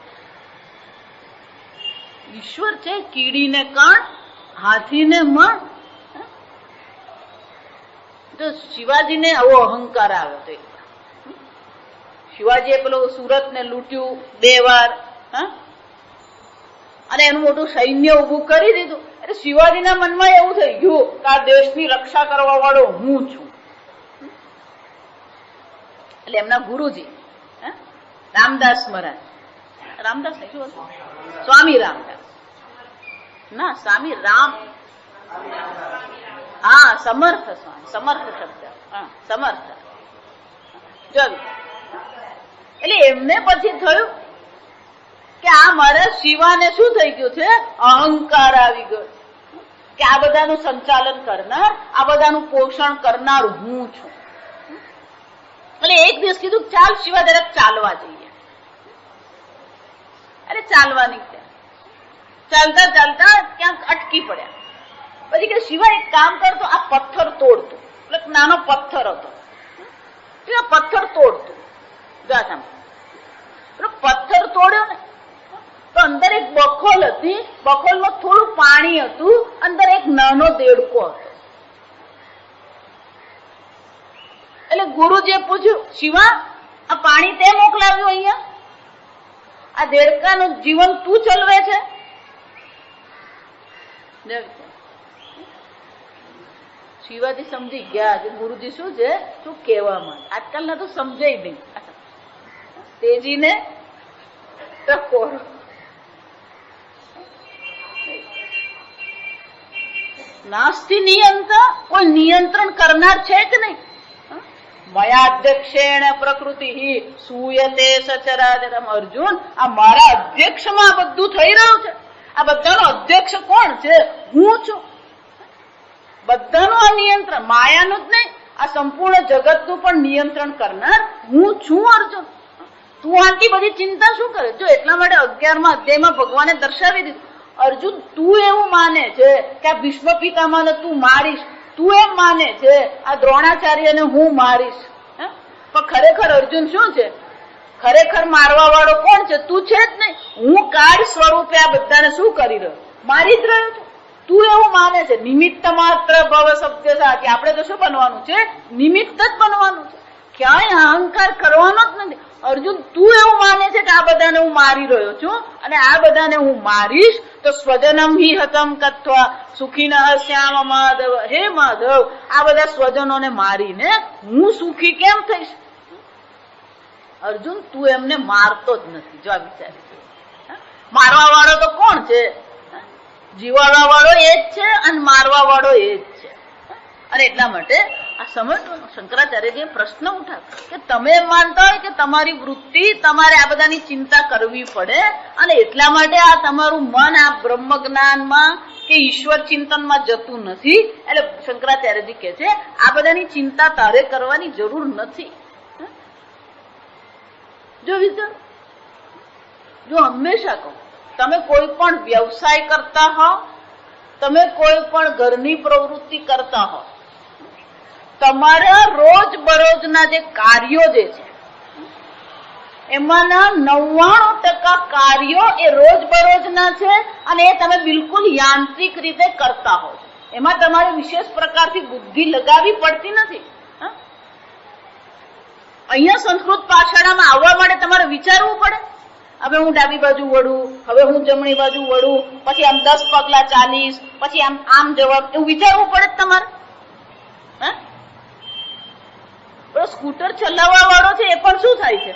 ઈશ્વર છે કીડીને કણ, હાથીને મણ. તો શિવાજીને આવો અહંકાર આવ્યો હતો. શિવાજીએ પેલો સુરત ને લૂંટ્યું 2 વાર, અને એનું મોટું સૈન્ય ઉભું કરી દીધું. એટલે શિવાજીના મનમાં એવું થઈ ગયું કે આ દેશની રક્ષા કરવા વાળો હું છું. એટલે એમના ગુરુજી રામદાસ મહારાજ, રામદાસ શું હતું? સ્વામી રામદાસ ના, સ્વામી રામ, હા સમર્થ સ્વામી, સમર્થ શબ્દ, સમર્થ. જો એટલે એમને પછી થયું કે આ મારા શિવાને શું થઈ ગયું છે? અહંકાર આવી ગયો કે આ બધાનું સંચાલન કરનાર, આ બધાનું પોષણ કરનાર હું છું. એટલે એક દિવસ કીધું ચાલ શિવા જરાક ચાલવા જઈએ. અરે ચાલવા નીકળ્યા. ચાલતા ચાલતા ક્યાંક અટકી પડ્યા. પછી કે શિવા એક કામ કરતો, આ પથ્થર તોડતો. એટલે નાનો પથ્થર હતો, પથ્થર તોડતો. પથ્થર તોડ્યો ને તો અંદર એક બખોલ હતી, બખોલમાં થોડું પાણી હતું, અંદર એક નાનો દેડકો હતો. એટલે ગુરુજીએ પૂછ્યું, શિવા આ પાણી તે મોકલાવ્યું અહીંયા? આ દેડકાનું જીવન તું ચલવે છે? શિવાજી સમજી ગયા કે ગુરુજી શું છે, શું કહેવા માંગે. આજકાલના તો સમજાય નહીં. તેજીને ટકોરો. નાસ્તિ નિયંતા, કોઈ નિયંત્રણ કરનાર છે કે નહીં? મયાધ્યક્ષેણ પ્રકૃતિ સૂયતે સચરાચરમ. અર્જુન, આ મારા અધ્યક્ષમાં આ બધું થઈ રહ્યું છે. આ બધાનો અધ્યક્ષ કોણ છે? હું છું. બધાનું આ નિયંત્રણ માયાનું જ નહીં, આ સંપૂર્ણ જગતનું પણ નિયંત્રણ કરનાર હું છું. અર્જુન, તું આટલી બધી ચિંતા શું કરે? જો એટલા માટે 11મા અધ્યાયમાં ભગવાને દર્શાવી દીધું, અર્જુન તું એવું માને છે કે આ ભીષ્મ પિતામહને તું મારીશ, તું એમ માને છે આ દ્રોણાચાર્યને હું મારીશ, પણ ખરેખર અર્જુન શું છે? ખરેખર મારવા વાળો કોણ છે? તું છે જ નહીં. હું કાળ સ્વરૂપે આ બધાને શું કરી રહ્યો? મારી જ રહ્યો છું. તું એવું માને છે. નિમિત્ત માત્ર ભવ શબ્દ સાથે આપણે તો શું બનવાનું છે? નિમિત્ત જ બનવાનું છે. ક્યાંય અહંકાર કરવાનો જ નથી. અર્જુન, તું એવું માને છે કે આ બધાને હું મારી રહ્યો છું અને આ બધાને હું મારીશ તો સ્વજનમ હિ હતમ કત્વા સુખીનઃ શ્યામ માધવ. હે માધવ, આ બધા સ્વજનોને મારીને હું સુખી કેમ થઈશ? અર્જુન, તું એમને મારતો જ નથી. જો આ વિચારી, મારવા વાળો તો કોણ છે? જીવાડવા વાળો એ જ છે અને મારવા વાળો એ જ છે. અને એટલા માટે આ સમજવાનું, શંકરાચાર્યજીએ પ્રશ્ન ઉઠાવ્યો કે તમે એમ માનતા હોય કે તમારી વૃત્તિ તમારે આ બધાની ચિંતા કરવી પડે અને એટલા માટે આ તમારું મન આ બ્રહ્મ જ્ઞાનમાં કે ઈશ્વર ચિંતનમાં જતું નથી. એટલે શંકરાચાર્યજી કહે છે આ બધાની ચિંતા તારે કરવાની જરૂર નથી. જો વિચાર, જો હંમેશા કહું, તમે કોઈ પણ વ્યવસાય કરતા હો, તમે કોઈ પણ ઘરની પ્રવૃત્તિ કરતા હો, તમારા રોજ બરોજના જે કાર્યો જે છે એમાંના 99% કાર્યો એ રોજ બરોજના છે અને એ તમે બિલકુલ યાંત્રિક રીતે કરતા હો. એમાં તમારે વિશેષ પ્રકારથી બુદ્ધિ લગાવવી પડતી નથી. અહીંયા સંસ્કૃત પાઠશાળામાં આવવા માટે તમારે વિચારવું પડે. હવે હું ડાબી બાજુ વળું, હવે હું જમણી બાજુ વળું, પછી આમ 10 પગલા ચાલીશ, પછી આમ જવાબ, એવું વિચારવું પડે તમારે. સ્કૂટર ચલાવવા વાળો છે એ પણ શું થાય છે?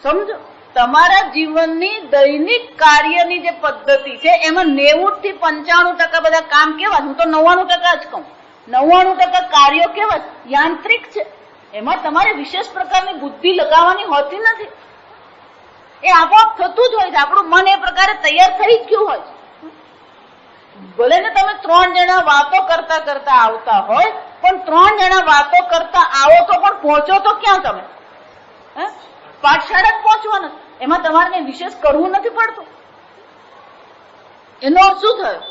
સમજો, તમારા જીવનની દૈનિક કાર્યની જે પદ્ધતિ છે એમાં 90 થી 95% બધા કામ કેવા? હું તો 99% જ કહું. 99% કાર્યો કેવા? યાંત્રિક છે. એમાં તમારે વિશેષ પ્રકારની બુદ્ધિ લગાવવાની હોતી નથી. એ આપોઆપ થતું જ હોય છે. આપણું મન એ પ્રકારે તૈયાર થઈ જ ગયું હોય છે. ભલે ને તમે 3 જણા વાતો કરતા કરતા આવતા હોય, પણ 3 જણા વાતો કરતા આવો તો પણ પહોંચો તો ક્યાં તમે? પાઠશાળા જ પહોંચવાનું. એમાં તમારે કઈ વિશેષ કરવું નથી પડતું. એનો અર્થ શું થયો?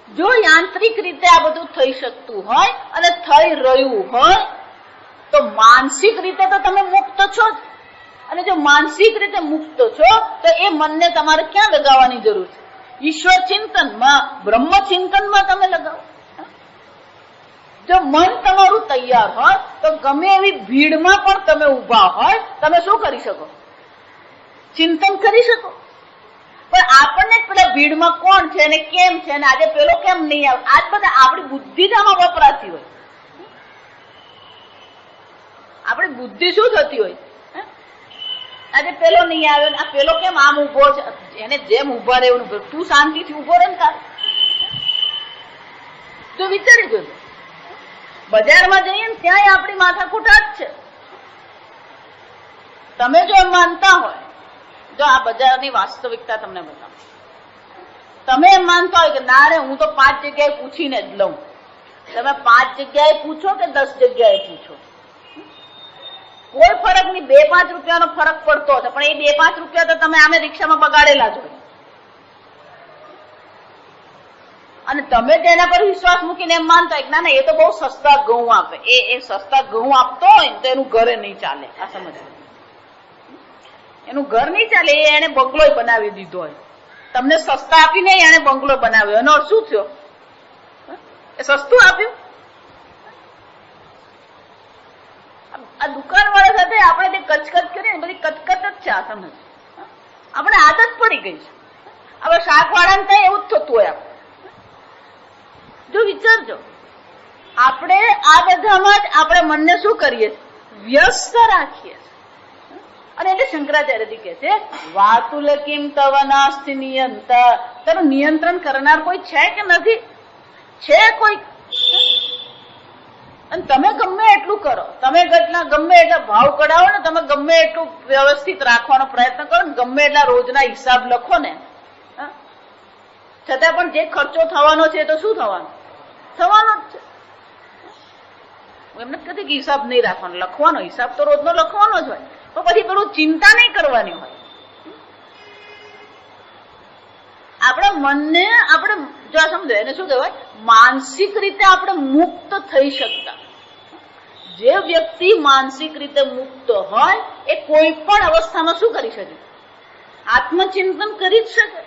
જો યાંત્રિક રીતે આ બધું થઈ શકતું હોય અને થઈ રહ્યું હોય તો માનસિક રીતે તો તમે મુક્ત છો જ. અને જો માનસિક રીતે મુક્ત છો તો એ મનને તમારે ક્યાં લગાવવાની જરૂર છે? ઈશ્વર ચિંતનમાં, બ્રહ્મ ચિંતનમાં તમે લગાવો. જો મન તમારું તૈયાર હોય તો ગમે એવી ભીડમાં પણ તમે ઉભા હોય, તમે શું કરી શકો? ચિંતન કરી શકો. પણ આપણને પેલા ભીડમાં કોણ છે ને કેમ છે ને આજે પેલો કેમ નહીં આવે, આજ બધા આપણી બુદ્ધિ જ આમાં વપરાતી હોય. આપણી બુદ્ધિ શું થતી હોય? આજે પેલો નહીં આવ્યો ને આ પેલો કેમ આમ ઉભો છે, એને જેમ ઉભા રહેવું, તું શાંતિથી ઉભો રહે ને તારે. તો વિચારી જોજો, બજારમાં જઈએ ને ત્યાંય આપણી માથાકૂટ જ છે. તમે જો એમ માનતા હોય, જો આ બજારની વાસ્તવિકતા તમને બતાવું, તમે એમ માનતા હોય કે ના રે હું તો 5 જગ્યાએ પૂછીને જ લઉં. તમે 5 જગ્યાએ પૂછો કે 10 જગ્યાએ પૂછો, કોઈ ફરક નહીં. 2-5 રૂપિયાનો ફરક પડતો હશે, પણ એ 2-5 રૂપિયા તો તમે આમે રિક્ષામાં બગાડેલા જ હોય. અને તમે તેના પર વિશ્વાસ મૂકીને એમ માનતા હોય કે ના ના એ તો બહુ સસ્તા ઘઉં આપે, એ સસ્તા ઘઉં આપતો હોય ને તો એનું ઘરે નહીં ચાલે. આ સમજ, એનું ઘર નહીં ચાલે, એને બંગલો બનાવી દીધો હોય. તમને સસ્તા આપીને એને બંગલો બનાવ્યો, એનો અર્થ શું થયો? એ સસ્તું આપ્યું. આ દુકાન વાળા સાથે આપણે જે કચકચ કરીએ ને બધી કચકચ જ છે. આ સમજ, આપણે આદત પડી ગઈ છે. હવે શાક વાળાને થાય એવું જ થતું હોય. આપણે જો વિચારજો, આપણે આ બધામાં જ આપણે મનને શું કરીએ? વ્યસ્ત રાખીએ. અને એટલે શંકરાચાર્યજી કહે છે વાતુલ કિમ તવ નાસ્તિ નિયંતા તેનું નિયંત્રણ કરનાર કોઈ છે કે નથી? છે કોઈ? અને તમે ગમે એટલું કરો, તમે ગમે એટલા ભાવ કઢાવો ને, તમે ગમે એટલું વ્યવસ્થિત રાખવાનો પ્રયત્ન કરો ને, ગમે એટલા રોજના હિસાબ લખો ને, છતાં પણ જે ખર્ચો થવાનો છે તો શું થવાનો? થવાનો જ છે. એમને કદી કે હિસાબ નહીં રાખવાનો, લખવાનો હિસાબ તો રોજનો લખવાનો જ હોય, તો પછી પેલું ચિંતા નહીં કરવાની હોય. આપણા મનને આપણે જો સમજો એને શું કહેવાય, માનસિક રીતે આપણે મુક્ત થઈ શકતા. જે વ્યક્તિ માનસિક રીતે મુક્ત હોય એ કોઈ પણ અવસ્થામાં શું કરી શકે? આત્મચિંતન કરી જ શકે.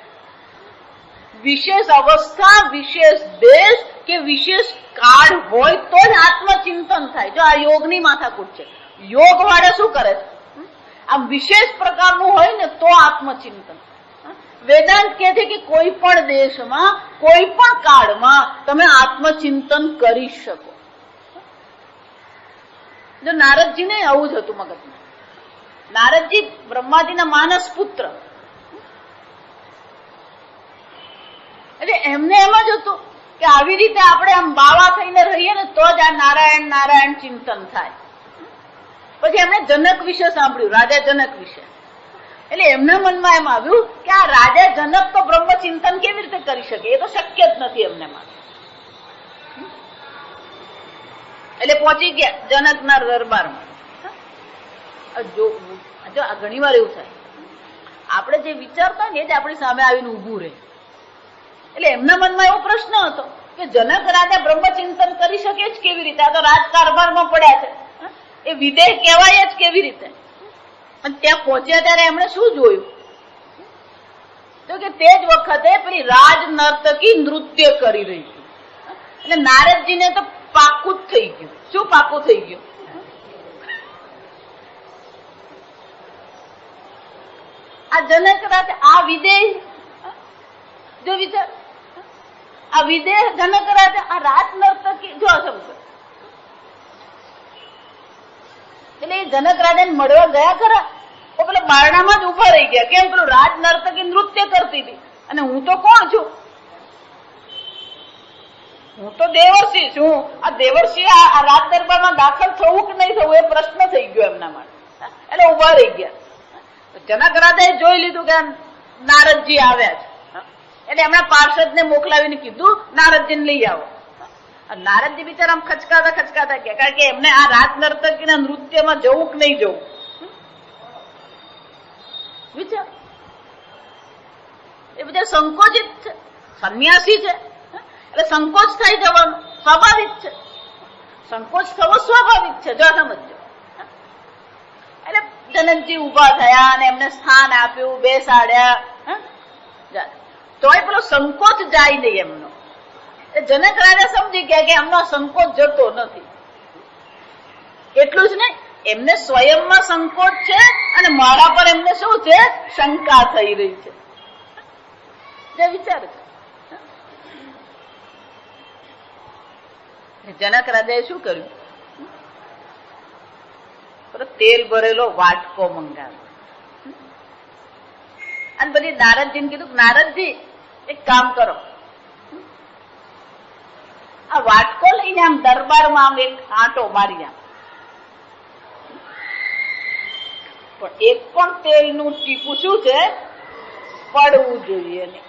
વિશેષ અવસ્થા, વિશેષ દેશ કે વિશેષ કાળ હોય તો જ આત્મચિંતન થાય. જો આ યોગની માથાકૂટ છે. યોગ વાળા શું કરે છે? આમ વિશેષ પ્રકારનું હોય ને તો આત્મચિંતન. વેદાંત કહે છે કે કોઈ પણ દેશમાં, કોઈ પણ કાળમાં તમે આત્મચિંતન કરી શકો. જો નારદજીને આવું જ હતું મગજમાં. નારદજી બ્રહ્માજીના માનસ પુત્ર, એટલે એમને એમ જ હતું કે આવી રીતે આપણે આમ બાવા થઈને રહીએ ને તો જ આ નારાયણ નારાયણ ચિંતન થાય. પછી એમણે જનક વિશે સાંભળ્યું, રાજા જનક વિશે. એટલે એમના મનમાં એમ આવ્યું કે આ રાજા જનક તો બ્રહ્મ ચિંતન કેવી રીતે કરી શકે? એ તો શક્ય જ નથી એમને માટે. એટલે પહોંચી ગયા જનકના દરબારમાં. જો ઘણી વાર એવું થાય, આપણે જે વિચારતા ને એ જ આપણી સામે આવીને ઉભું રહે. એટલે એમના મનમાં એવો પ્રશ્ન હતો કે જનક રાજા બ્રહ્મચિંતન કરી શકે જ કેવી રીતે? આ તો રાજકારભારમાં પડ્યા છે, એ વિદેહ કહેવાય જ કેવી રીતે? અને ત્યાં પહોંચ્યા ત્યારે એમણે શું જોયું? તો કે તે જ વખતે પેલી રાજ નર્તકી નૃત્ય કરી રહી હતી. એટલે નારદજીને તો પાકું જ થઈ ગયું. શું પાકું થઈ ગયું? આ જનક રાજા, આ વિદેહ, જો વિચાર, આ વિદેહ જનક રાજા, આ રાજ નર્તકી, જો સમજો. એટલે એ જનક રાજાને મળવા ગયા ખરા, તો પેલા બારણામાં જ ઉભા રહી ગયા. કેમ? પેલું રાજ નર્તકી નૃત્ય કરતી હતી અને હું તો કોણ છું? હું તો દેવર્ષિ છું. આ દેવર્ષિ આ રાજ દરબારમાં દાખલ થવું કે નહીં થવું એ પ્રશ્ન થઈ ગયો એમના માટે. એટલે ઉભા રહી ગયા. જનક રાજાએ જોઈ લીધું કે નારદજી આવ્યા છે, એટલે એમના પાર્ષદને મોકલાવીને કીધું નારદજીને લઈ આવો. નારદજી બિચારા આમ ખચકાતા ગયા, કારણ કે એમને આ રાજ નર્તકીના નૃત્યમાં જવું કે નહીં જવું વિચાર. એ બધા સંકોચિત છે, સંન્યાસી છે, એટલે સંકોચ થઈ જવાનું સ્વાભાવિક છે. સંકોચ થવો સ્વાભાવિક છે, જો સમજો. એટલે જનકજી ઉભા થયા અને એમને સ્થાન આપ્યું, બેસાડ્યા. તોય પેલો સંકોચ જાય નહીં એમનો. જનક રાજા સમજી ગયા કે એમનો સંકોચ જતો નથી. એટલું જ નહીં, એમને સ્વયંમાં સંકોચ છે અને મારા પર એમને શું છે? શંકા થઈ રહી છે. જે વિચાર છે. જનક રાજાએ શું કર્યું? તેલ ભરેલો વાટકો મંગાવ્યો અને પછી નારદજીને કીધું, નારદજી એક કામ કરો, આ વાટકો લઈને આમ દરબારમાં આમ એક આંટો મારી આમ, પણ એક પણ તેલનું ટીપું શું છે? પડવું જોઈએ નહીં.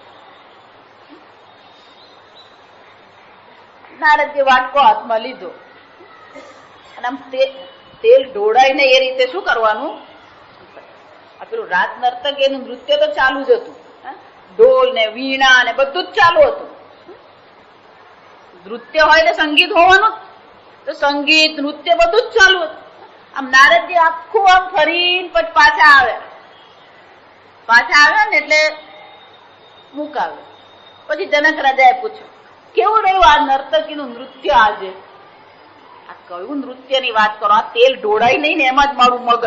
નારદજી વાટકો હાથમાં લીધો અને આમ તેલ ઢોળાઈને એ રીતે શું કરવાનું? આ પેલું રાજ નર્તક એનું નૃત્ય તો ચાલુ જ હતું, ઢોલ ને વીણા ને બધું જ ચાલુ હતું. નૃત્ય હોય એટલે સંગીત હોવાનું, તો સંગીત નૃત્ય બધું જ ચાલુ હતું. આમ નારદજી આખું આમ ફરીને પછી પાછા આવ્યા ને એટલે મુકાવ્યો. પછી જનક રાજાએ પૂછ્યું, કેવું રહ્યું આ નર્તકીનું નૃત્ય આજે? આ કયું નૃત્યની વાત કરો? આ તેલ ઢોળાય નહીં ને એમાં જ મારું મગજ.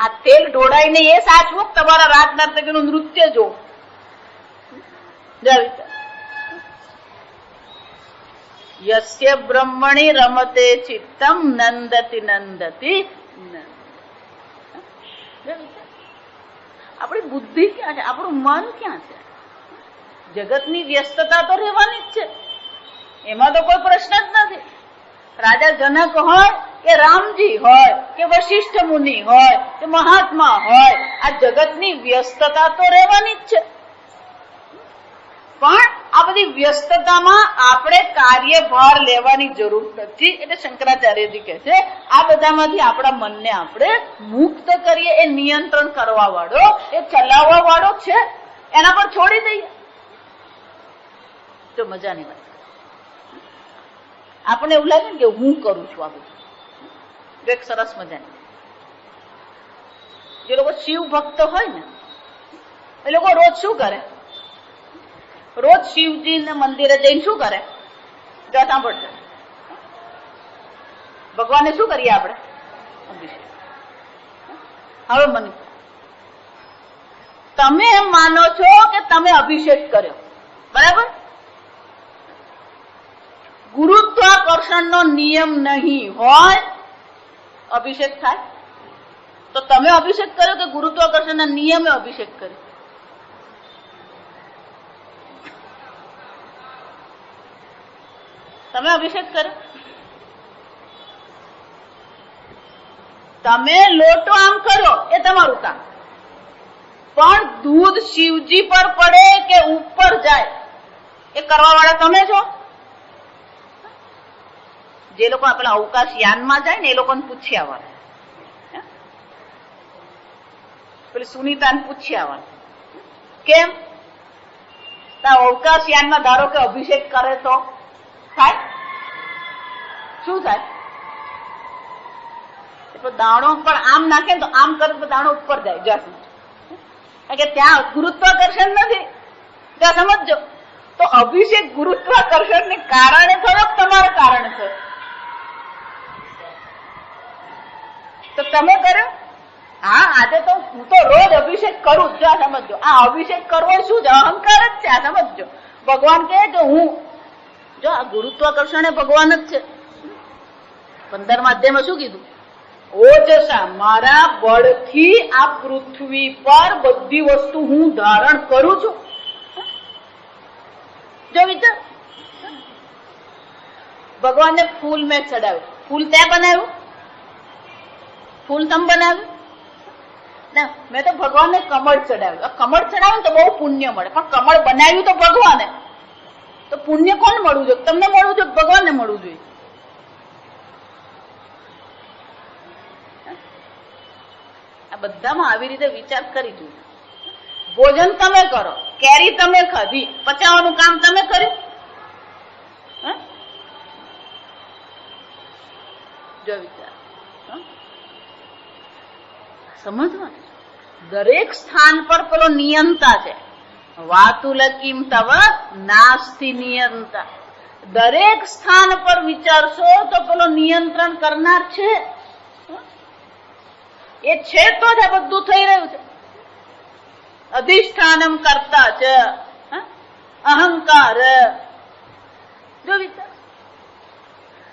આ તેલ ઢોળાય નહીં એ સાચવું, તમારા રાજ નર્તકીનું નૃત્ય જો. યસ્ય બ્રહ્મણી રમતે ચિત્તમ નંદતિ નંદતિ. આપણી બુદ્ધિ ક્યાં છે? આપણું મન ક્યાં છે? જગતની વ્યસ્તતા તો રહેવાની જ છે, એમાં તો કોઈ પ્રશ્ન જ નથી. રાજા જનક હોય કે રામજી હોય કે વશિષ્ઠ મુનિ હોય કે મહાત્મા હોય, આ જગતની વ્યસ્તતા તો રહેવાની જ છે. પણ આ બધી વ્યસ્તતામાં આપણે કાર્યભાર લેવાની જરૂર નથી. એટલે શંકરાચાર્યજી કહે છે આ બધામાંથી આપણા મનને આપણે મુક્ત કરીએ. એ નિયંત્રણ કરવા વાળો, એ ચલાવવા વાળો છે, એના પર છોડી દઈએ તો મજાની વાત. આપણને એવું લાગે ને કે હું કરું છું આ બધું. એક સરસ મજાની, જે લોકો શિવ ભક્ત હોય ને એ લોકો રોજ શું કરે? રોજ શિવજી ને મંદિરે જઈને શું કરે? જો સાંભળજો, ભગવાનને શું કરીએ આપણે? અભિષેક. હવે મને તમે એમ માનો છો કે તમે અભિષેક કર્યો, બરાબર? ગુરુત્વાકર્ષણનો નિયમ નહીં હોય અભિષેક થાય? તો તમે અભિષેક કર્યો કે ગુરુત્વાકર્ષણના નિયમે અભિષેક કર્યો? તમે અભિષેક કર્યો. તમે લોટો આમ કરો એ તમારું કામ, પણ દૂધ શિવજી પર પડે કે ઉપર જાય એ કરવા વાળા તમે છો. જે લોકો આપણા અવકાશ યાનમાં જાય ને એ લોકોને પૂછ્યા વાળા, પેલી સુનીતાને પૂછ્યા વાળા, કેમ અવકાશ યાનમાં ધારો કે અભિષેક કરે તો થાય? શું થાય? દાણો પણ આમ નાખે ને તો આમ કરે તો દાણો ઉપર જાય. જ્યાં કે ત્યાં ગુરુત્વાકર્ષણ નથી, ત્યાં સમજો. તો અભિષેક ગુરુત્વાકર્ષણ ને કારણે થયો, તમારા કારણે થયો. તો તમે કર્યો? હા, આજે તો હું તો રોજ અભિષેક કરું જ. સમજો, આ અભિષેક કરવો શું છે? અહંકાર જ છે. આ સમજો, ભગવાન કહે કે હું જો આ ગુરુત્વાકર્ષણ એ ભગવાન જ છે. 15મા અધ્યાયમાં શું કીધું? ઓજસા, મારા બળથી આ પૃથ્વી પર બધી વસ્તુ હું ધારણ કરું છું. જો વિચાર, ભગવાનને ફૂલ મેં ચડાવ્યું. ફૂલ ત્યાં બનાવ્યું? ફૂલ તમે બનાવ્યું ના? મેં તો ભગવાનને કમળ ચડાવ્યું. કમળ ચડાવ્યું તો બહુ પુણ્ય મળે, પણ કમળ બનાવ્યું તો ભગવાને, તો પુણ્ય કોને મળવું જોઈએ? તમને મળવું જોઈએ, ભગવાનને મળવું જોઈએ. આ બધામાં આવી રીતે વિચાર કરી જોઈએ. ભોજન તમે કરો, કેરી તમે ખાધી, પચાવવાનું કામ તમે કર્યું. જો વિચાર સમજવા, દરેક સ્થાન પર પેલો નિયંતા છે. વાતુલકીમ તવ નાસ્તિ નિયંતા. દરેક સ્થાન પર વિચારશો તો પેલો નિયંત્રણ કરનાર છે. એ છે તો જ આ બધું થઈ રહ્યું છે. અધિષ્ઠાનમ કરતા છે અહંકાર. જો વિચાર,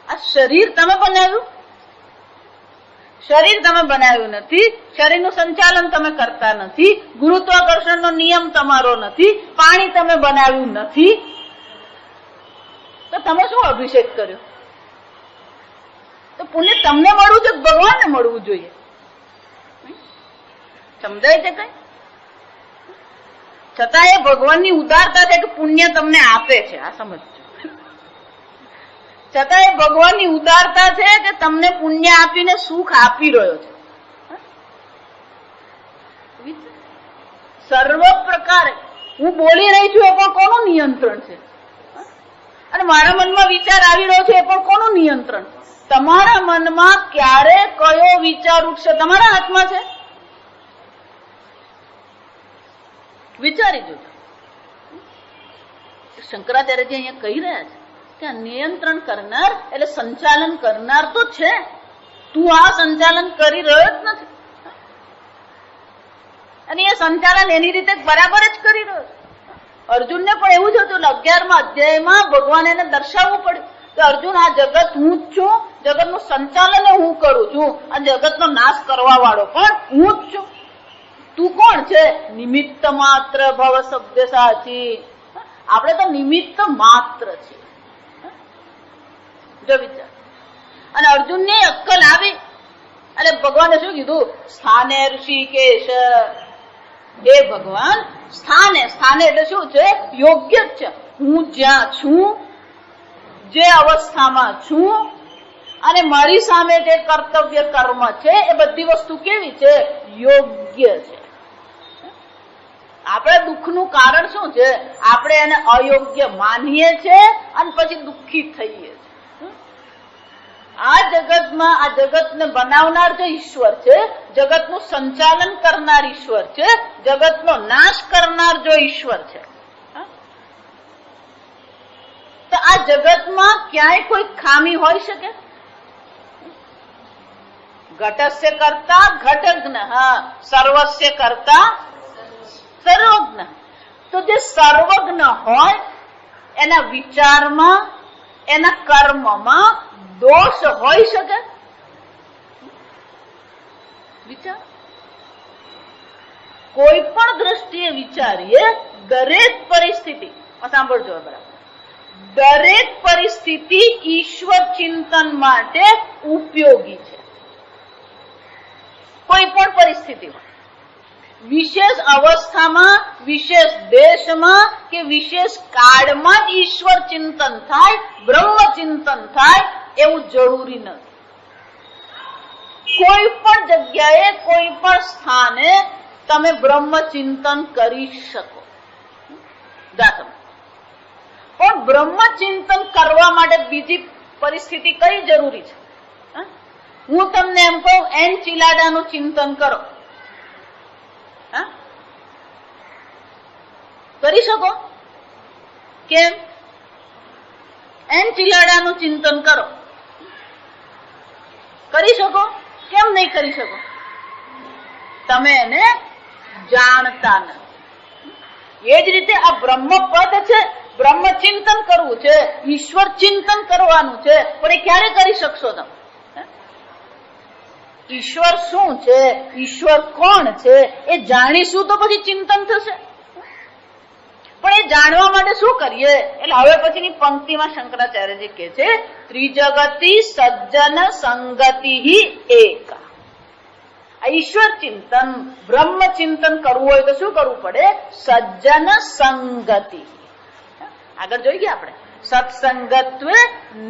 આ શરીર તમે બનાવ્યું? શરીર તમે બનાવ્યું નથી. શરીરનું સંચાલન તમે કરતા નથી. ગુરુત્વાકર્ષણનો નિયમ તમારો નથી. પાણી તમે બનાવ્યું નથી. તો તમે શું અભિષેક કર્યો? તો પુણ્ય તમને મળવું છે, ભગવાનને મળવું જોઈએ. સમજાય છે કઈ? છતાં એ ભગવાનની ઉદારતા છે કે પુણ્ય તમને આપે છે. આ સમજજો. છતાં એ ભગવાનની ઉદારતા છે કે તમને પુણ્ય આપીને સુખ આપી રહ્યો છે. સર્વ પ્રકારે હું બોલી રહી છું, એ પણ કોનું નિયંત્રણ છે? અને મારા મનમાં વિચાર આવી રહ્યો છે, એ પણ કોનું નિયંત્રણ? તમારા મનમાં ક્યારે કયો વિચાર ઉઠશે તમારા હાથમાં છે. વિચારી જોજો. શંકરાચાર્યજી અહીંયા કહી રહ્યા છે કે નિયંત્રણ કરનાર એટલે સંચાલન કરનાર તો છે. તું આ સંચાલન કરી રહ્યો જ નથી, અને એ સંચાલન એની રીતે બરાબર જ કરી રહ્યો છે. અર્જુનને પણ એવું જ હતું. 11મા અધ્યાયમાં ભગવાન એને દર્શાવવું પડ્યું કે અર્જુન, આ જગત હું જ છું, જગતનું સંચાલન હું કરું છું, અને જગતનો નાશ કરવા વાળો પણ હું જ છું. તું કોણ છે? નિમિત્ત માત્ર ભવ સભ્ય સાચી. આપણે તો નિમિત્ત માત્ર છીએ. જો વિચાર. અને અર્જુનને અક્કલ આવી અને ભગવાને શું કીધું? સ્થાને ઋષિકેશ. એ ભગવાન સ્થાને, સ્થાને એટલે શું છે? યોગ્ય જ છે. હું જ્યાં છું, જે અવસ્થામાં છું, અને મારી સામે જે કર્તવ્ય કર્મ છે એ બધી વસ્તુ કેવી છે? યોગ્ય છે. આપણે દુઃખનું કારણ શું છે? આપણે એને અયોગ્ય માનીએ છીએ અને પછી દુઃખી થઈએ છીએ. આ જગતમાં, આ જગતને બનાવનાર જે ઈશ્વર છે, જગતનું સંચાલન કરનાર ઈશ્વર છે, જગતનો નાશ કરનાર જો ઈશ્વર છે, તો આ જગતમાં ક્યાંય કોઈ ખામી હોઈ શકે? ઘટસ્ય કરતા ઘટજ્ઞ, સર્વસ્ય કરતા સર્વજ્ઞ. તો જે સર્વજ્ઞ હોય એના વિચારમાં, એના કર્મમાં દોષ હોઈ શકે? વિચાર. કોઈ પણ દ્રષ્ટિએ વિચારીએ, દરેક પરિસ્થિતિ, સાંભળજો બરાબર, દરેક પરિસ્થિતિ ઈશ્વર ચિંતન માટે ઉપયોગી છે. કોઈ પણ પરિસ્થિતિ, વિશેષ અવસ્થામાં, વિશેષ દેશમાં કે વિશેષ કાળમાં જ ઈશ્વર ચિંતન થાય, બ્રહ્મ ચિંતન થાય એવું જરૂરી નથી. કોઈ પણ જગ્યાએ, કોઈ પણ સ્થાને તમે બ્રહ્મ ચિંતન કરી શકો. પણ બ્રહ્મ ચિંતન કરવા માટે બીજી પરિસ્થિતિ કઈ જરૂરી છે? હું તમને એમ કહું, એન ચિલાડાનું ચિંતન કરો, કરી શકો? કેમ? એન ચિલાડાનું ચિંતન કરો, કરી શકો? કેમ નહીં કરી શકો? તમે એને જાણતા નથી. એ જ રીતે આ બ્રહ્મપદ છે, બ્રહ્મ ચિંતન કરવું છે, ઈશ્વર ચિંતન કરવાનું છે, પણ એ ક્યારે કરી શકશો તમે? ઈશ્વર શું છે, ઈશ્વર કોણ છે એ જાણીશું તો પછી ચિંતન થશે. પણ એ જાણવા માટે શું કરીએ? એટલે હવે પછીની પંક્તિમાં શંકરાચાર્યજી કહે છે, ત્રિજગતી સજ્જન સંગતિ એક. આ ઈશ્વર ચિંતન, બ્રહ્મ ચિંતન કરવું હોય તો શું કરવું પડે? સજ્જન સંગતિ. આગળ જોઈ ગયા આપણે, સત્સંગત્વે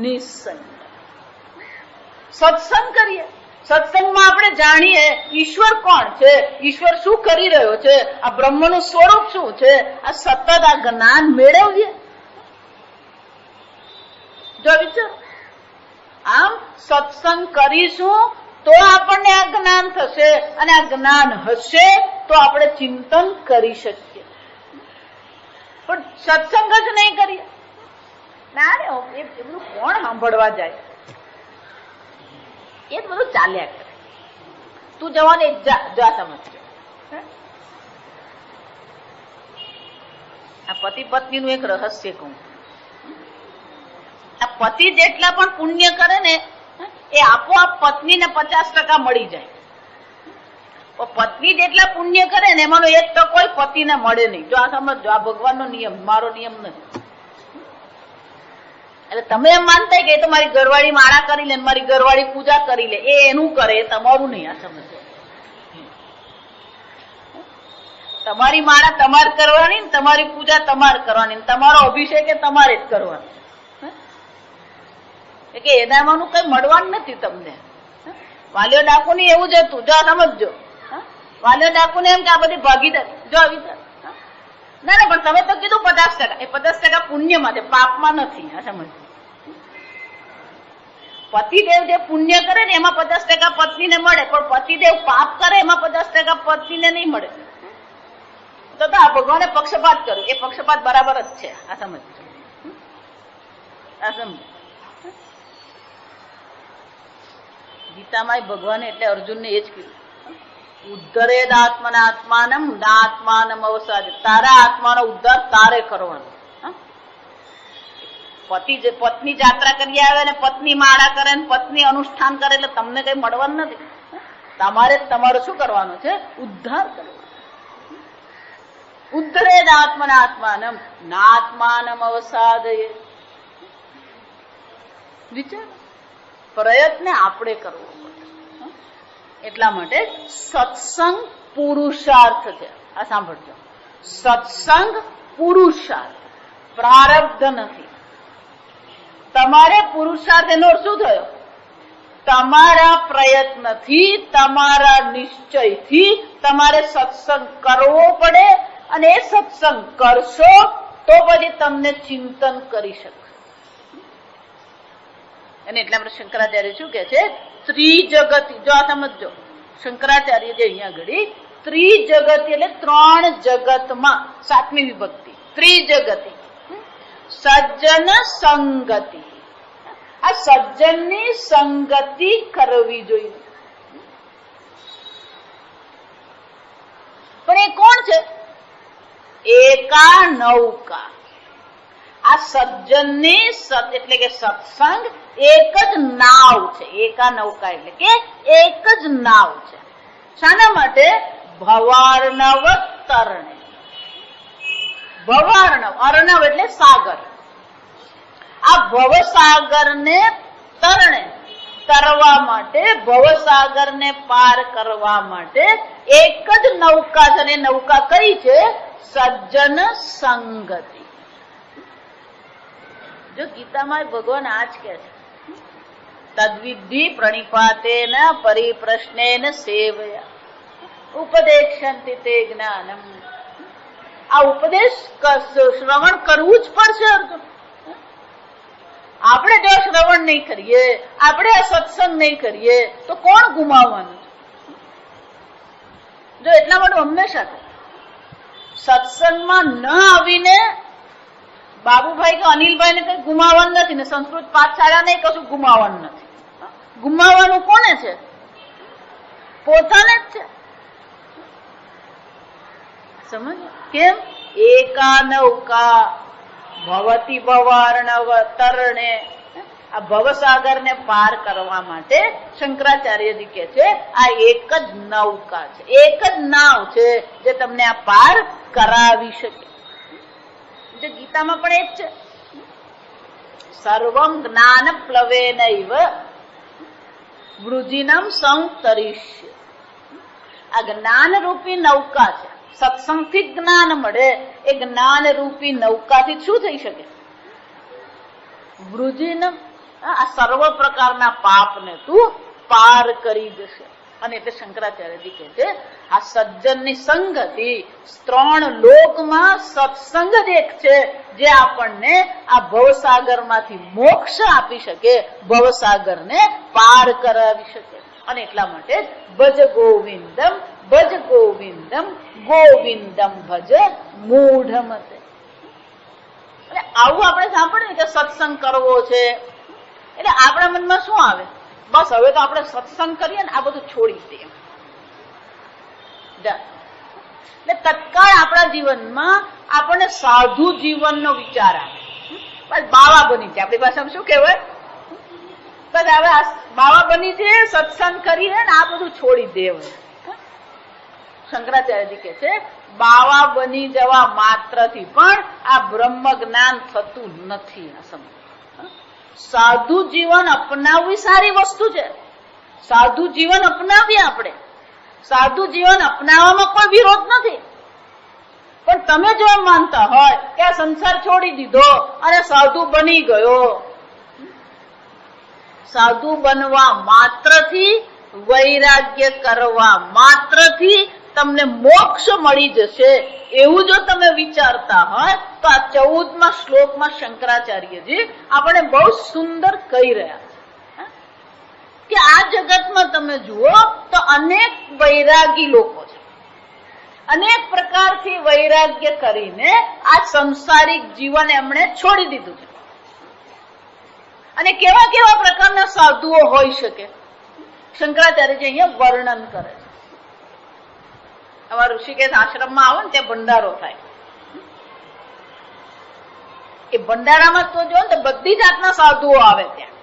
નિસંગ. સત્સંગ કરીએ, સત્સંગમાં આપણે જાણીએ ઈશ્વર કોણ છે, ઈશ્વર શું કરી રહ્યો છે, આ બ્રહ્મનું સ્વરૂપ શું છે, આ સતત આ જ્ઞાન મેળવીએ. જો વિચારો, આમ સત્સંગ કરીશું તો આપણને આ જ્ઞાન થશે, અને આ જ્ઞાન હશે તો આપણે ચિંતન કરી શકીએ. પણ સત્સંગ જ નહીં કરીએ, ના રે એ બધું કોણ સાંભળવા જાય? એ બધું ચાલ્યા કરે. તું જવાને જા સમજજો. આ પતિ પત્ની નું એક રહસ્ય કહું. આ પતિ જેટલા પણ પુણ્ય કરે ને એ આપોઆપ પત્નીને 50% મળી જાય. પત્ની જેટલા પુણ્ય કરે ને એમાંનો 1% પતિને મળે નહીં. જો આ સમજો, આ ભગવાનનો નિયમ, મારો નિયમ નથી. એટલે તમે એમ માનતા કે તો મારી ઘરવાળી માળા કરી લે, મારી ઘરવાળી પૂજા કરી લે, એ એનું કરે, એ તમારું નહીં. આ સમજો, તમારી માળા તમારે કરવાની, તમારી પૂજા તમારે કરવાની, તમારો અભિષેક એ તમારે જ કરવાનો. કે એનામાંનું કઈ મળવાનું નથી તમને. વાલીઓ ડાકુ ની એવું જ હતું. જો સમજો, વાલીઓ ડાકુ ને એમ કે આ બધી ભાગીદારી. જો વિચાર, ના ના, પણ તમે તો કીધું 50%, એ 50% પુણ્યમાં છે, પાપમાં નથી. આ સમજ, પતિદેવ જે પુણ્ય કરે ને એમાં 50% પત્નીને મળે, પણ પતિદેવ પાપ કરે એમાં 50% પત્નીને નહીં મળે. તો આ ભગવાને પક્ષપાત કર્યો, એ પક્ષપાત બરાબર જ છે. આ સમજ, આ સમજ. ગીતામાં ભગવાને એટલે અર્જુનને એ જ કીધું, ઉદ્ધરેદ આત્મના આત્માનમ આત્માનમ અવસાદ. તારા આત્માનો ઉદ્ધાર તારે કરવાનો. પત્ની જાત્રા કરી આવે ને પત્ની માળા કરે ને પત્ની અનુષ્ઠાન કરે એટલે તમને કઈ મળવાનું નથી. તમારે તમારો શું કરવાનું છે? ઉદ્ધાર કરવાનો. ઉદ્ધરેદ આત્મનાત્માનમ નાત્માનમ અવસાદયે. વિચાર, પ્રયત્ન આપણે કરવો પડે. એટલા માટે સત્સંગ પુરુષાર્થ છે. આ સાંભળજો, સત્સંગ પુરુષાર્થ, પ્રારબ્ધ નથી. તમારે પુરુષાર્થ એનો શું થયો? તમારા પ્રયત્નથી, તમારા નિશ્ચયથી તમારે સત્સંગ કરવો પડે, અને એ સત્સંગ કરશો તો પછી તમને ચિંતન કરી શકશે. અને એટલા માટે શંકરાચાર્ય શું કે છે? ત્રિજગતી. જો આ સમજો, શંકરાચાર્ય જે અહીંયા ઘડી ત્રિજગતી એટલે 3 જગતમાં, 7મી વિભક્તિ, ત્રિજગતી. સજ્જન સંગતિ, આ સજ્જનની સંગતિ કરવી જોઈએ. પણ એ કોણ છે? એકા નૌકા. આ સજ્જનની સત એટલે કે સત્સંગ એક જ નાવ છે. એકા નૌકા એટલે કે એક જ નાવ છે. શાના માટે? ભવાર્ણવ તરણે. ભવાર્ણવ, અર્ણવ એટલે સાગર. આ ભવસાગરને તરણે, તરવા માટે, ભવસાગરને પાર કરવા માટે એક જ નૌકા છે. અને નૌકા કઈ છે? સજ્જન સંગતિ. જો ગીતામાં ભગવાન આજ કે છે, તદ્વિધિ પ્રણિપાતેન પરિપ્રશ્નેન સેવયા ઉપદેશંતિ તે જ્ઞાનમ. આ ઉપદેશ શ્રવણ કરવું જ પડશે અર્જુન. આપણે જો શ્રવણ નહીં કરીએ, આપણે આ સત્સંગ નહીં કરીએ તો કોણ ગુમાવવાનું છે? જો એટલા માટે હંમેશા સત્સંગમાં ન આવીને બાબુભાઈ કે અનિલભાઈ ને કઈ ગુમાવવાનું નથી, ને સંસ્કૃત પાઠશાળા ને કશું ગુમાવવાનું નથી. ગુમાવવાનું કોને છે? પોતાને જ છે. સમજ કેમ? એકા નૌકા ભવતી ભવાર્ણવ તરણે. આ ભવસાગર ને પાર કરવા માટે શંકરાચાર્યજી કે છે આ એક જ નૌકા છે, એક જ નાવ છે જે તમને આ પાર કરાવી શકે. જે ગીતામાં પણ એ જ છે, સર્વં જ્ઞાન પ્લવેનૈવ વૃજિનમ સંતરિષ્ય. આ જ્ઞાન રૂપી નૌકા છે. સત્સંગથી જ્ઞાન મળે. એ જ્ઞાન રૂપી નૌકાથી શું થઈ શકે? વૃજિનમ, આ સર્વ પ્રકારના પાપને તું પાર કરી જશે. અને એટલે શંકરાચાર્યજી કહે છે આ સજ્જનની સંગતિ, 3 લોકમાં સત્સંગ જ એક છે જે આપણને આ ભવસાગરમાંથી મોક્ષ આપી શકે, ભવસાગરને પાર કરાવી શકે. અને એટલા માટે ભજ ગોવિંદમ, ભજ ગોવિંદમ, ગોવિંદમ ભજ મૂઢમતે. એટલે આવું આપણે સાંભળ્યું કે સત્સંગ કરવો છે એટલે આપણા મનમાં શું આવે? બસ હવે તો આપણે સત્સંગ કરીએ ને આ બધું છોડી દઈએ. એટલે તત્કાળ આપણા જીવનમાં આપણને સાધુ જીવનનો વિચાર આવે. બસ બાવા બની જાય. આપણી ભાષામાં શું કહેવાય? બસ હવે બાવા બની છે, સત્સંગ કરીએ ને આ બધું છોડી દેવાય. શંકરાચાર્યજી કહે છે બાવા બની જવા માત્રથી પણ આ બ્રહ્મ જ્ઞાન થતું નથી. સાધુ જીવન અપનાવવી સારી વસ્તુ છે. સાધુ જીવન અપનાવીએ આપણે. સાધુ જીવન અપનાવવામાં કોઈ વિરોધ નથી. પણ તમે જો એમ માનતા હોય કે આ સંસાર છોડી દીધો અને સાધુ બની ગયો, સાધુ બનવા માત્રથી, વૈરાગ્ય કરવા માત્રથી તમને મોક્ષ મળી જશે એવું જો તમે વિચારતા હોય તો આ 14મા શ્લોકમાં શંકરાચાર્યજી આપણે બહુ સુંદર કહી રહ્યા છે કે આ જગતમાં તમે જુઓ તો અનેક વૈરાગી લોકો છે. અનેક પ્રકારથી વૈરાગ્ય કરીને આ સંસારિક જીવન એમણે છોડી દીધું છે. અને કેવા કેવા પ્રકારના સાધુઓ હોઈ શકે શંકરાચાર્યજી અહીંયા વર્ણન કરે છે. અમારા ઋષિકેશ આશ્રમમાં આવો ને ત્યાં ભંડારો થાય. એ ભંડારામાં તો જો ને બધી જાતના સાધુઓ આવે ત્યાં.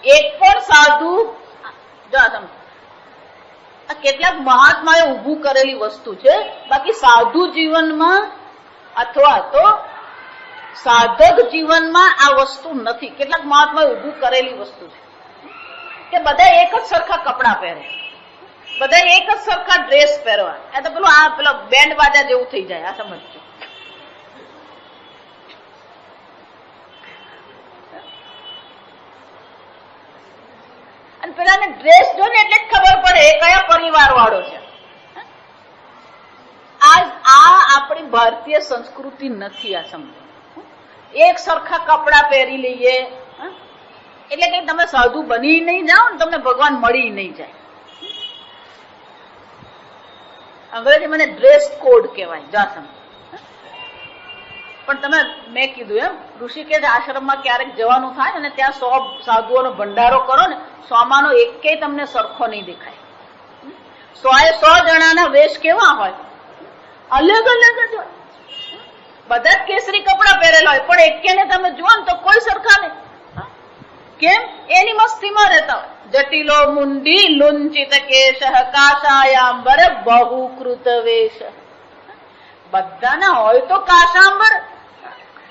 એક પણ સાધુ જો આ કેટલાક મહાત્માએ ઊભું કરેલી વસ્તુ છે, બાકી સાધુ જીવનમાં અથવા તો સાધક જીવનમાં આ વસ્તુ નથી. કેટલાક મહાત્માએ ઊભું કરેલી વસ્તુ છે કે બધા એક જ સરખા કપડા પહેરે, બધા એક જ સરખા ડ્રેસ પહેરવા. એ તો પેલો બેન્ડ બાજા જેવું થઈ જાય. આ સમજજો. અને પેલાને ડ્રેસ જો ને એટલે જ ખબર પડે એ કયા પરિવાર વાળો છે. આ આપણી ભારતીય સંસ્કૃતિ નથી. આ સમજો, એક સરખા કપડા પહેરી લઈએ એટલે કઈ તમે સાધુ બની નહીં જાઓ ને તમને ભગવાન મળી નહીં જાય. અંગ્રેજી મને ડ્રેસ કોડ કહેવાય. જા સમજો. પણ તમે મેં કીધું એમ ઋષિકેશ આશ્રમમાં ક્યારેક જવાનું થાય અને ત્યાં 100 સાધુઓનો ભંડારો કરો ને, 100માંનો એકેય તમને સરખો નહીં દેખાય. 100 જણાના વેશ કેવા હોય? અલગ અલગ જ હોય. બધા જ કેસરી કપડા પહેરેલા હોય, પણ એકેને તમે જુઓ ને તો કોઈ સરખા નહીં. કેમ? એની મસ્તીમાં રહેતા હોય. જટિલો મુંડી લુંચિત કેશ કાશાયાંબર બહુકૃત વેશ. બધાના હોય તો કાશાંબર,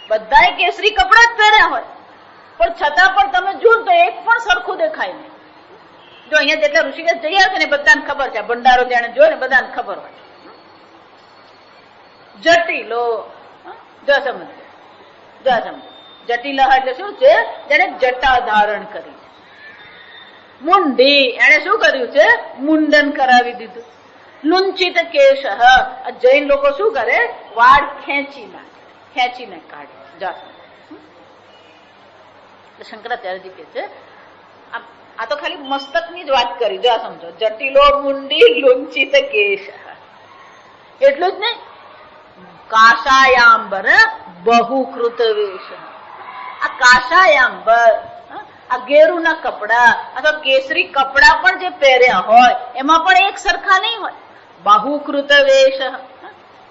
બધાએ કેસરી કપડા જ પહેર્યા હોય, પણ છતાં પણ તમે જુઓ તો એક પણ સરખું દેખાય નહીં. જો અહીંયા જેટલા ઋષિકેશ જઈ આવે ને બધાને ખબર છે, ભંડારો જેને જોયો ને બધાને ખબર હોય. જટિલો જટિલ એટલે શું છે? જેને જટા ધારણ કરી. મુંડી એને શું કર્યું છે? મુંડન કરાવી દીધું. લુંચિત કેશ, જૈન લોકો શું કરે? વાળ ખેંચીને કાઢે. શંકરાચાર્યજી કે છે આ તો ખાલી મસ્તકની જ વાત કરી. જો સમજો, જટિલો મુંડી લુંચિત કેશ. એટલું જ નહીં, કાશાયાંબર બહુકૃત વેશ. આ કાશાયાંબર, આ ગેરુના કપડા અથવા કેસરી કપડા પણ જે પહેર્યા હોય એમાં પણ એક સરખા નહીં હોય. બહુકૃત વેશ.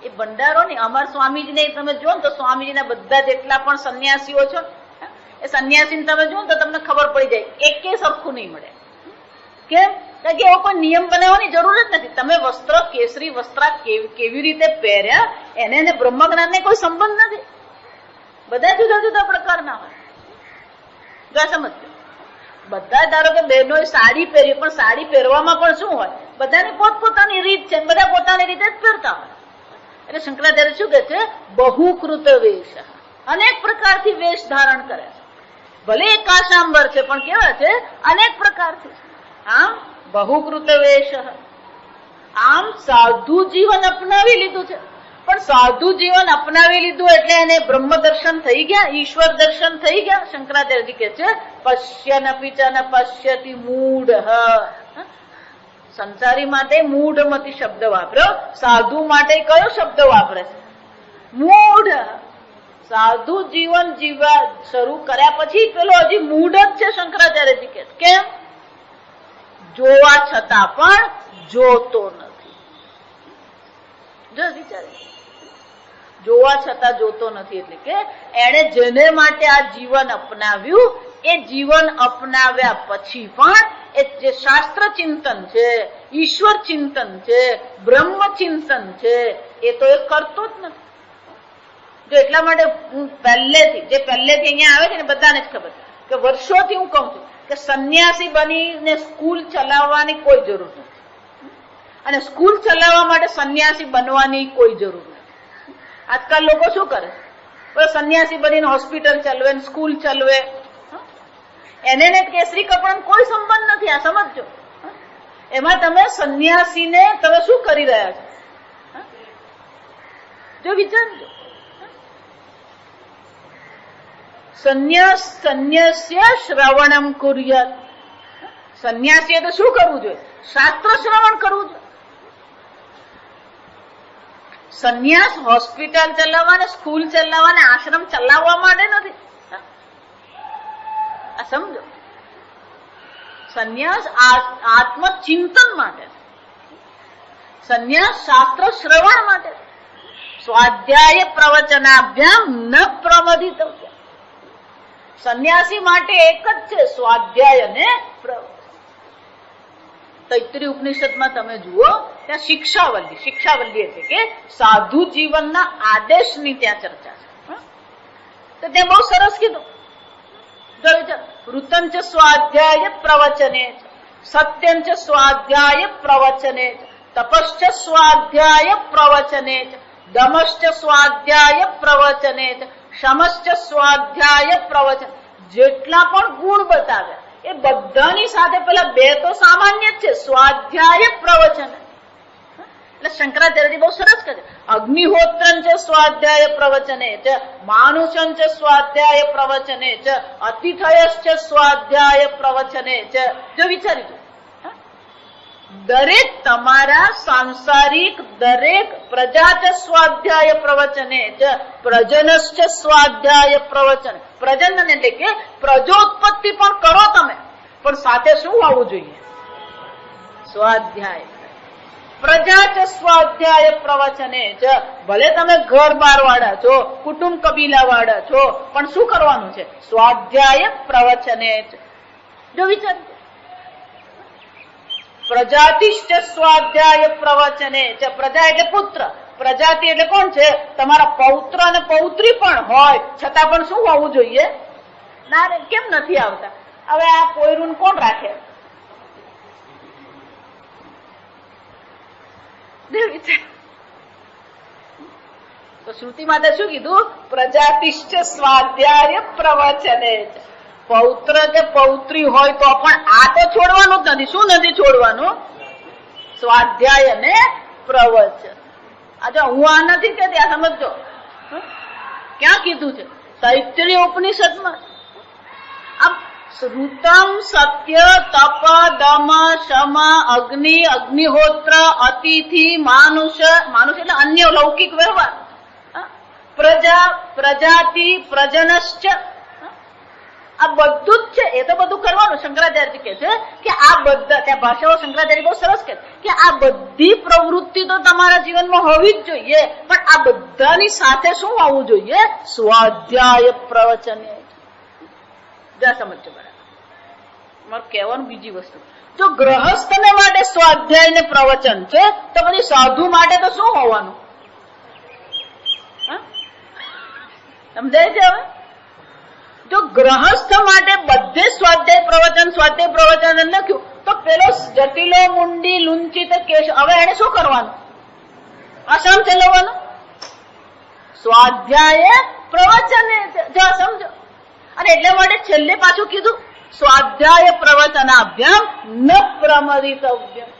એ ભંડારો ને અમાર સ્વામીજીને તમે જુઓ ને તો સ્વામીજીના બધા જેટલા પણ સંન્યાસીઓ છો એ સંન્યાસીને તમે જુઓ ને તો તમને ખબર પડી જાય એકે સરખું નહીં મળે. કેમ? કારણ કે એવો કોઈ નિયમ બનાવવાની જરૂર જ નથી. તમે વસ્ત્ર કેસરી વસ્ત્ર કેવી રીતે પહેર્યા એને બ્રહ્મ જ્ઞાનને કોઈ સંબંધ નથી. બધા જુદા જુદા પ્રકારના હોય. સમજ. બધા ધારો કે બહેનોએ સાડી પહેરી, પણ સાડી પહેરવામાં પણ શું હોય? બધાની પોતપોતાની રીત છે, બધા પોતાની રીતે જ પહેરતા હોય. એટલે શંકરાચાર્ય શું કે છે? બહુકૃત વેશ. અનેક પ્રકારથી વેશ ધારણ કરે છે. ભલે કાશાંબર છે પણ કેવા છે? અનેક પ્રકારથી. આમ બહુકૃત વેશ. આમ સાધુ જીવન અપનાવી લીધું છે. પણ સાધુ જીવન અપનાવી લીધું એટલે એને બ્રહ્મ દર્શન થઈ ગયા, ઈશ્વર દર્શન થઈ ગયા. શંકરાચાર્યજી કે છે પશ્યન પિચન પશ્યતિ મૂઢ. સંસારી માટે મૂઢમતી શબ્દ વાપર્યો, સાધુ માટે કયો શબ્દ વાપરે છે? મૂઢ. સાધુ જીવન જીવવા શરૂ કર્યા પછી પેલો હજી મૂઢ જ છે. શંકરાચાર્યજી કે કેમ? જોવા છતાં પણ જોતો નથી. જો વિચારે, જોવા છતાં જોતો નથી એટલે કે એણે જેને માટે આ જીવન અપનાવ્યું એ જીવન અપનાવ્યા પછી પણ એ જે શાસ્ત્ર ચિંતન છે, ઈશ્વર ચિંતન છે, બ્રહ્મ ચિંતન છે એ તો એ કરતો જ નથી. જો એટલા માટે હું પહેલેથી અહીંયા આવે છે ને બધાને જ ખબર કે વર્ષોથી હું કહું છું કે સંન્યાસી બનીને સ્કૂલ ચલાવવાની કોઈ જરૂર નથી અને સ્કૂલ ચલાવવા માટે સંન્યાસી બનવાની કોઈ જરૂર નથી. આજકાલ લોકો શું કરે? સંન્યાસી બનીને હોસ્પિટલ ચલવે, સ્કૂલ ચલવે. એને કેસરી કપડાનો કોઈ સંબંધ નથી. આ સમજો. એમાં તમે સંન્યાસીને તમે શું કરી રહ્યા છો? જો વિચારજો. સંન્યાસ્ય શ્રવણમ કુર્યાત. સંન્યાસીએ તો શું કરવું જોઈએ? શાસ્ત્ર શ્રવણ કરવું જોઈએ. સંન્યાસ હોસ્પિટલ ચલાવવા ને સ્કૂલ ચલાવવા ને આશ્રમ ચલાવવા માટે નથી. આ સમજો. સંન્યાસ આત્મચિંતન માટે, સંન્યાસ શાસ્ત્ર શ્રવણ માટે. સ્વાધ્યાય પ્રવચનાભ્યામ ન પ્રમદિતવ્ય. સંન્યાસી માટે એક જ છે સ્વાધ્યાય અને પ્રવચન. તૈત્રીય ઉપનિષદમાં તમે જુઓ ત્યાં શિક્ષાવલ્લી એટલે કે સાધુ જીવનના આદેશની ત્યાં ચર્ચા છે. તો ત્યાં બહુ સરસ કીધું, વૃતંચ સ્વાધ્યાય પ્રવચને સત્યંચ સ્વાધ્યાય પ્રવચને તપશ્ચ સ્વાધ્યાય પ્રવચને દમશ્ચ સ્વાધ્યાય પ્રવચને શમશ્ચ સ્વાધ્યાય પ્રવચન. જેટલા પણ ગુણ બતાવ્યા એ બધાની સાથે પેલા બે તો સામાન્ય જ છે, સ્વાધ્યાય પ્રવચન. એટલે શંકરાચાર્યજી બહુ સરસ કહે છે, અગ્નિહોત્રં ચ સ્વાધ્યાય પ્રવચને ચ માનુષં ચ સ્વાધ્યાય પ્રવચને ચ અતિથયશ્ચ સ્વાધ્યાય પ્રવચને ચ. જો વિચારી દરેક તમારા સાંસારિક દરેક પ્રજા ચ સ્વાધ્યાય પ્રવચને ચ પ્રજનશ્ચ સ્વાધ્યાય પ્રવચન. પ્રજનન એટલે કે પ્રજોત્પત્તિ પણ કરો તમે, પણ સાથે શું આવવું જોઈએ? સ્વાધ્યાય. પ્રજા ચ સ્વાધ્યાય પ્રવચને ચ. ભલે તમે ઘર બાર વાળા છો, કુટુંબ કબીલા વાળા છો, પણ શું કરવાનું છે? સ્વાધ્યાય પ્રવચને ચ. જો વિચાર, પ્રજાતિશ્ચ સ્વાધ્યાય પ્રવચને ચ. પ્રજા એટલે પુત્ર, પ્રજાતિ એટલે કોણ છે? તમારા પૌત્ર અને પૌત્રી પણ હોય છતાં પણ શું હોવું જોઈએ? ના રે, કેમ નથી આવતા? હવે આ પોયરું કોણ રાખે? તો શ્રુતિ માતા શું કીધું? પ્રજાતિશ્ચ સ્વાધ્યાય પ્રવચને ચ. પૌત્ર કે પૌત્રી હોય તો પણ આ તો છોડવાનું જ નથી. શું નથી છોડવાનું? સ્વાધ્યાય અને પ્રવચન. અચ્છા, હું આ નથી કહેતી, આ સમજો ક્યાં કીધું છે? તૈત્રીય ઉપનિષદમાં. આમ શ્રુતમ સત્ય તપ દમ શમ અગ્નિ અગ્નિહોત્ર અતિથિ માનુષ એટલે અન્ય લૌકિક વ્યવહાર, પ્રજા પ્રજાતિ પ્રજનશ્ચ, આ બધું જ છે. એ તો બધું કરવાનું. શંકરાચાર્ય કહે છે કે આ બધા, ત્યાં ભાષાઓ શંકરાચાર્ય બહુ સરસ કહે કે આ બધી પ્રવૃત્તિ તો તમારા જીવનમાં હોવી જ જોઈએ, પણ આ બધાની સાથે શું આવવું જોઈએ? સ્વાધ્યાય પ્રવચન. જા સમજો બરાબર. મારું કહેવાનું બીજી વસ્તુ, જો ગ્રહસ્થને માટે સ્વાધ્યાય ને પ્રવચન છે તો પછી સાધુ માટે તો શું હોવાનું? સમજાય છે? હવે જો ગ્રહસ્થ માટે બધે સ્વાધ્યાય પ્રવચન લખ્યું તો પેલો જટિલો મુંડી લુંચિત કેશ, હવે એને શું કરવાનું? આસામ ચલાવવાનું? સ્વાધ્યાય પ્રવચન. જો સમજો. અને એટલા માટે છેલ્લે પાછું કીધું સ્વાધ્યાય પ્રવચનાભ્યામ ન પ્રમદિતવ્યમ.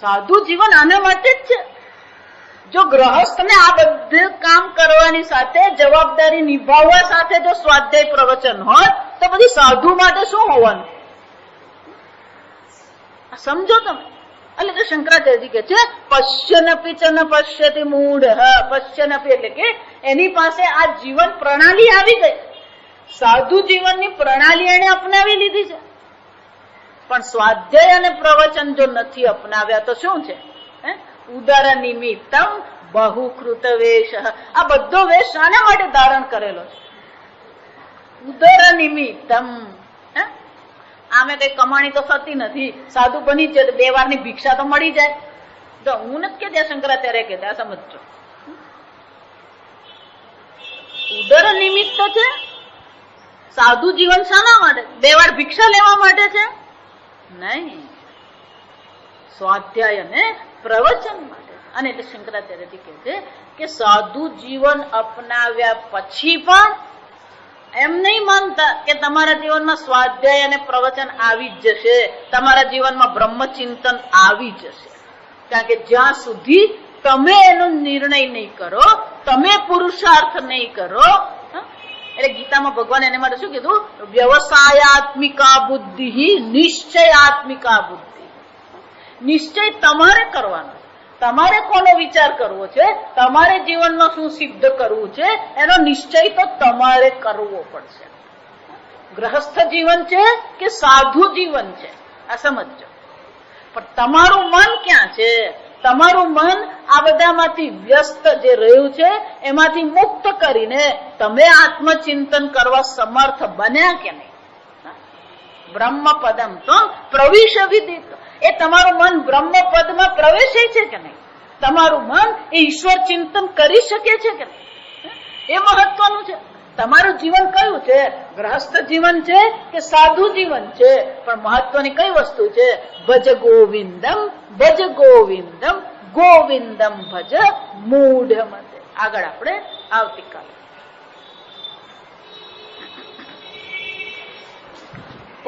સાધુ જીવન આના માટે જ છે. જો ગ્રહસ્થને આ બધું કામ કરવાની સાથે જવાબદારી નિભાવવા સાથે જો સ્વાધ્યાય પ્રવચન હોત તો પછી સાધુ માટે શું હોવાનું? સમજો તમે. એટલે તો શંકરાચાર્યજી કે છે પશ્યનપી ચ ન પશ્યતિ મૂઢ. પશ્યનપી એટલે કે એની પાસે આ જીવન પ્રણાલી આવી ગઈ, સાધુ જીવનની પ્રણાલી એને અપનાવી લીધી છે, પણ સ્વાધ્યાય અને પ્રવચન જો નથી અપનાવ્યા તો શું છે? ઉદર નિમિત્તમ બહુકૃત વેશ. આ બધો વેશ શાના માટે ધારણ કરેલો છે? ઉદર નિમિત્તમ. આમે કઈ કમાણી તો થતી નથી, સાધુ બની જ 2 વારની ભિક્ષા તો મળી જાય. તો હું નથી કહેતા, શંકરાચાર્ય કહેતા, સમજો. ઉદર નિમિત્ત છે. સાધુ જીવન શાના માટે? 2 વાર ભિક્ષા લેવા માટે છે? નહીં, સ્વાધ્યાય અને પ્રવચન માટે. અને એટલે શંકરાચાર્યજી કહે છે કે સાધુ જીવન અપનાવ્યા પછી પણ એમ નહીં માનતા કે તમારા જીવનમાં સ્વાધ્યાય અને પ્રવચન આવી જ જશે, તમારા જીવનમાં બ્રહ્મચિંતન આવી જશે. કારણ કે જ્યાં સુધી તમે એનો નિર્ણય નહીં કરો, તમે પુરુષાર્થ નહીં કરો. એટલે ગીતામાં ભગવાન એને માટે શું કીધું? વ્યવસાયાત્મિકા બુદ્ધિ નિશ્ચયાત્મિકા બુદ્ધિ. નિશ્ચય તમારે કરવાનો, તમારે કોનો વિચાર કરવો છે, તમારે જીવનમાં શું સિદ્ધ કરવું છે એનો નિશ્ચય તો તમારે કરવો પડશે. ગ્રહસ્થ જીવન છે કે સાધુ જીવન છે આ સમજો. પણ તમારું મન ક્યાં છે? તમારું મન આ બધામાંથી વ્યસ્ત જે રહ્યું છે એમાંથી મુક્ત કરીને તમે આત્મચિંતન કરવા સમર્થ બન્યા કે નહીં? બ્રહ્મ પદમ તો પ્રવિશ વિદિત. એ તમારું મન બ્રહ્મ પદમાં પ્રવેશે છે કે નહીં? તમારું મન એ ઈશ્વર ચિંતન કરી શકે છે કે નહીં? એ મહત્વનું છે. તમારું જીવન કયું છે? ગ્રહસ્થ જીવન છે કે સાધુ જીવન છે? પણ મહત્વની કઈ વસ્તુ છે? ભજ ગોવિંદમ, ભજ ગોવિંદમ, ગોવિંદમ ભજ મૂઢ મતે. આગળ આપણે આવતીકાલે.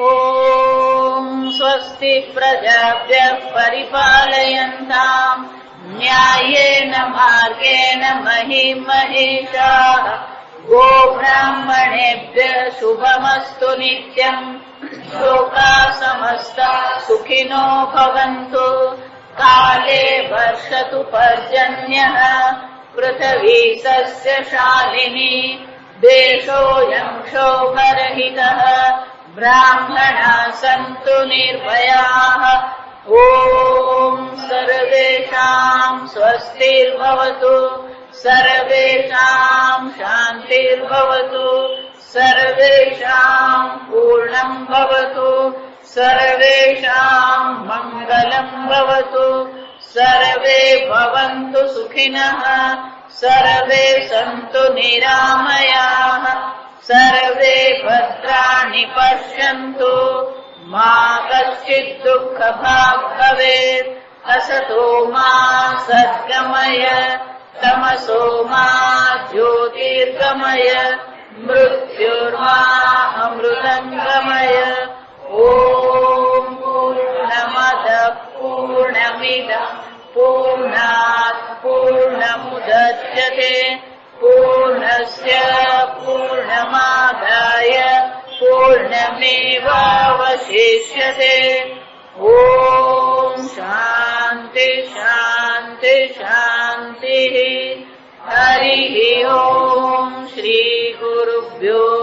ઓમ સ્વસ્તિ પ્રજાભ્યઃ પરિપાલયન્તામ ન્યાયેન માર્ગેણ મહિં મહિષાઃ ગોબ્રાહ્મણેભ્યઃ શુભમસ્તુ નિત્યં લોકા સમસ્તા સુખિનો ભવन्तુ કાલે વર્ષતુ પર્જન્યઃ પૃથ્વી સસ્યશાલિની દેશોऽયં ક્ષોભરહિતઃ બ્રાહ્મણા સन्तુ નિર્ભયાઃ ઓમ સર્વેષાં સ્વસ્તિર્ભવતુ સર્વેષાં શાંતિર્ભવતુ સર્વેષાં પૂર્ણં ભવતુ સર્વેષાં મંગલં ભવતુ સર્વે ભવन्तુ સુખિનઃ સર્વે સन्तુ નિરામયાઃ સર્વે ભદ્રાણિ પશ્યन्तુ મા કશ્ચિत् દુઃખભાગ્ ભવેत् અસતો મા સદ્ગમય તમસો મા જ્યોતિર્ગમય મૃત્યુર્મા અમૃતં ગમય. ઓમ પૂર્ણમદ પૂર્ણમિદં પૂર્ણાત પૂર્ણમુદચ્યતે પૂર્ણસ્ય પૂર્ણમાદાય પૂર્ણમેવાવશિષ્યતે. ઓમ શાંતિ શાંતિ શાંતિ. હરિ ઓમ. શ્રી ગુરુભ્યો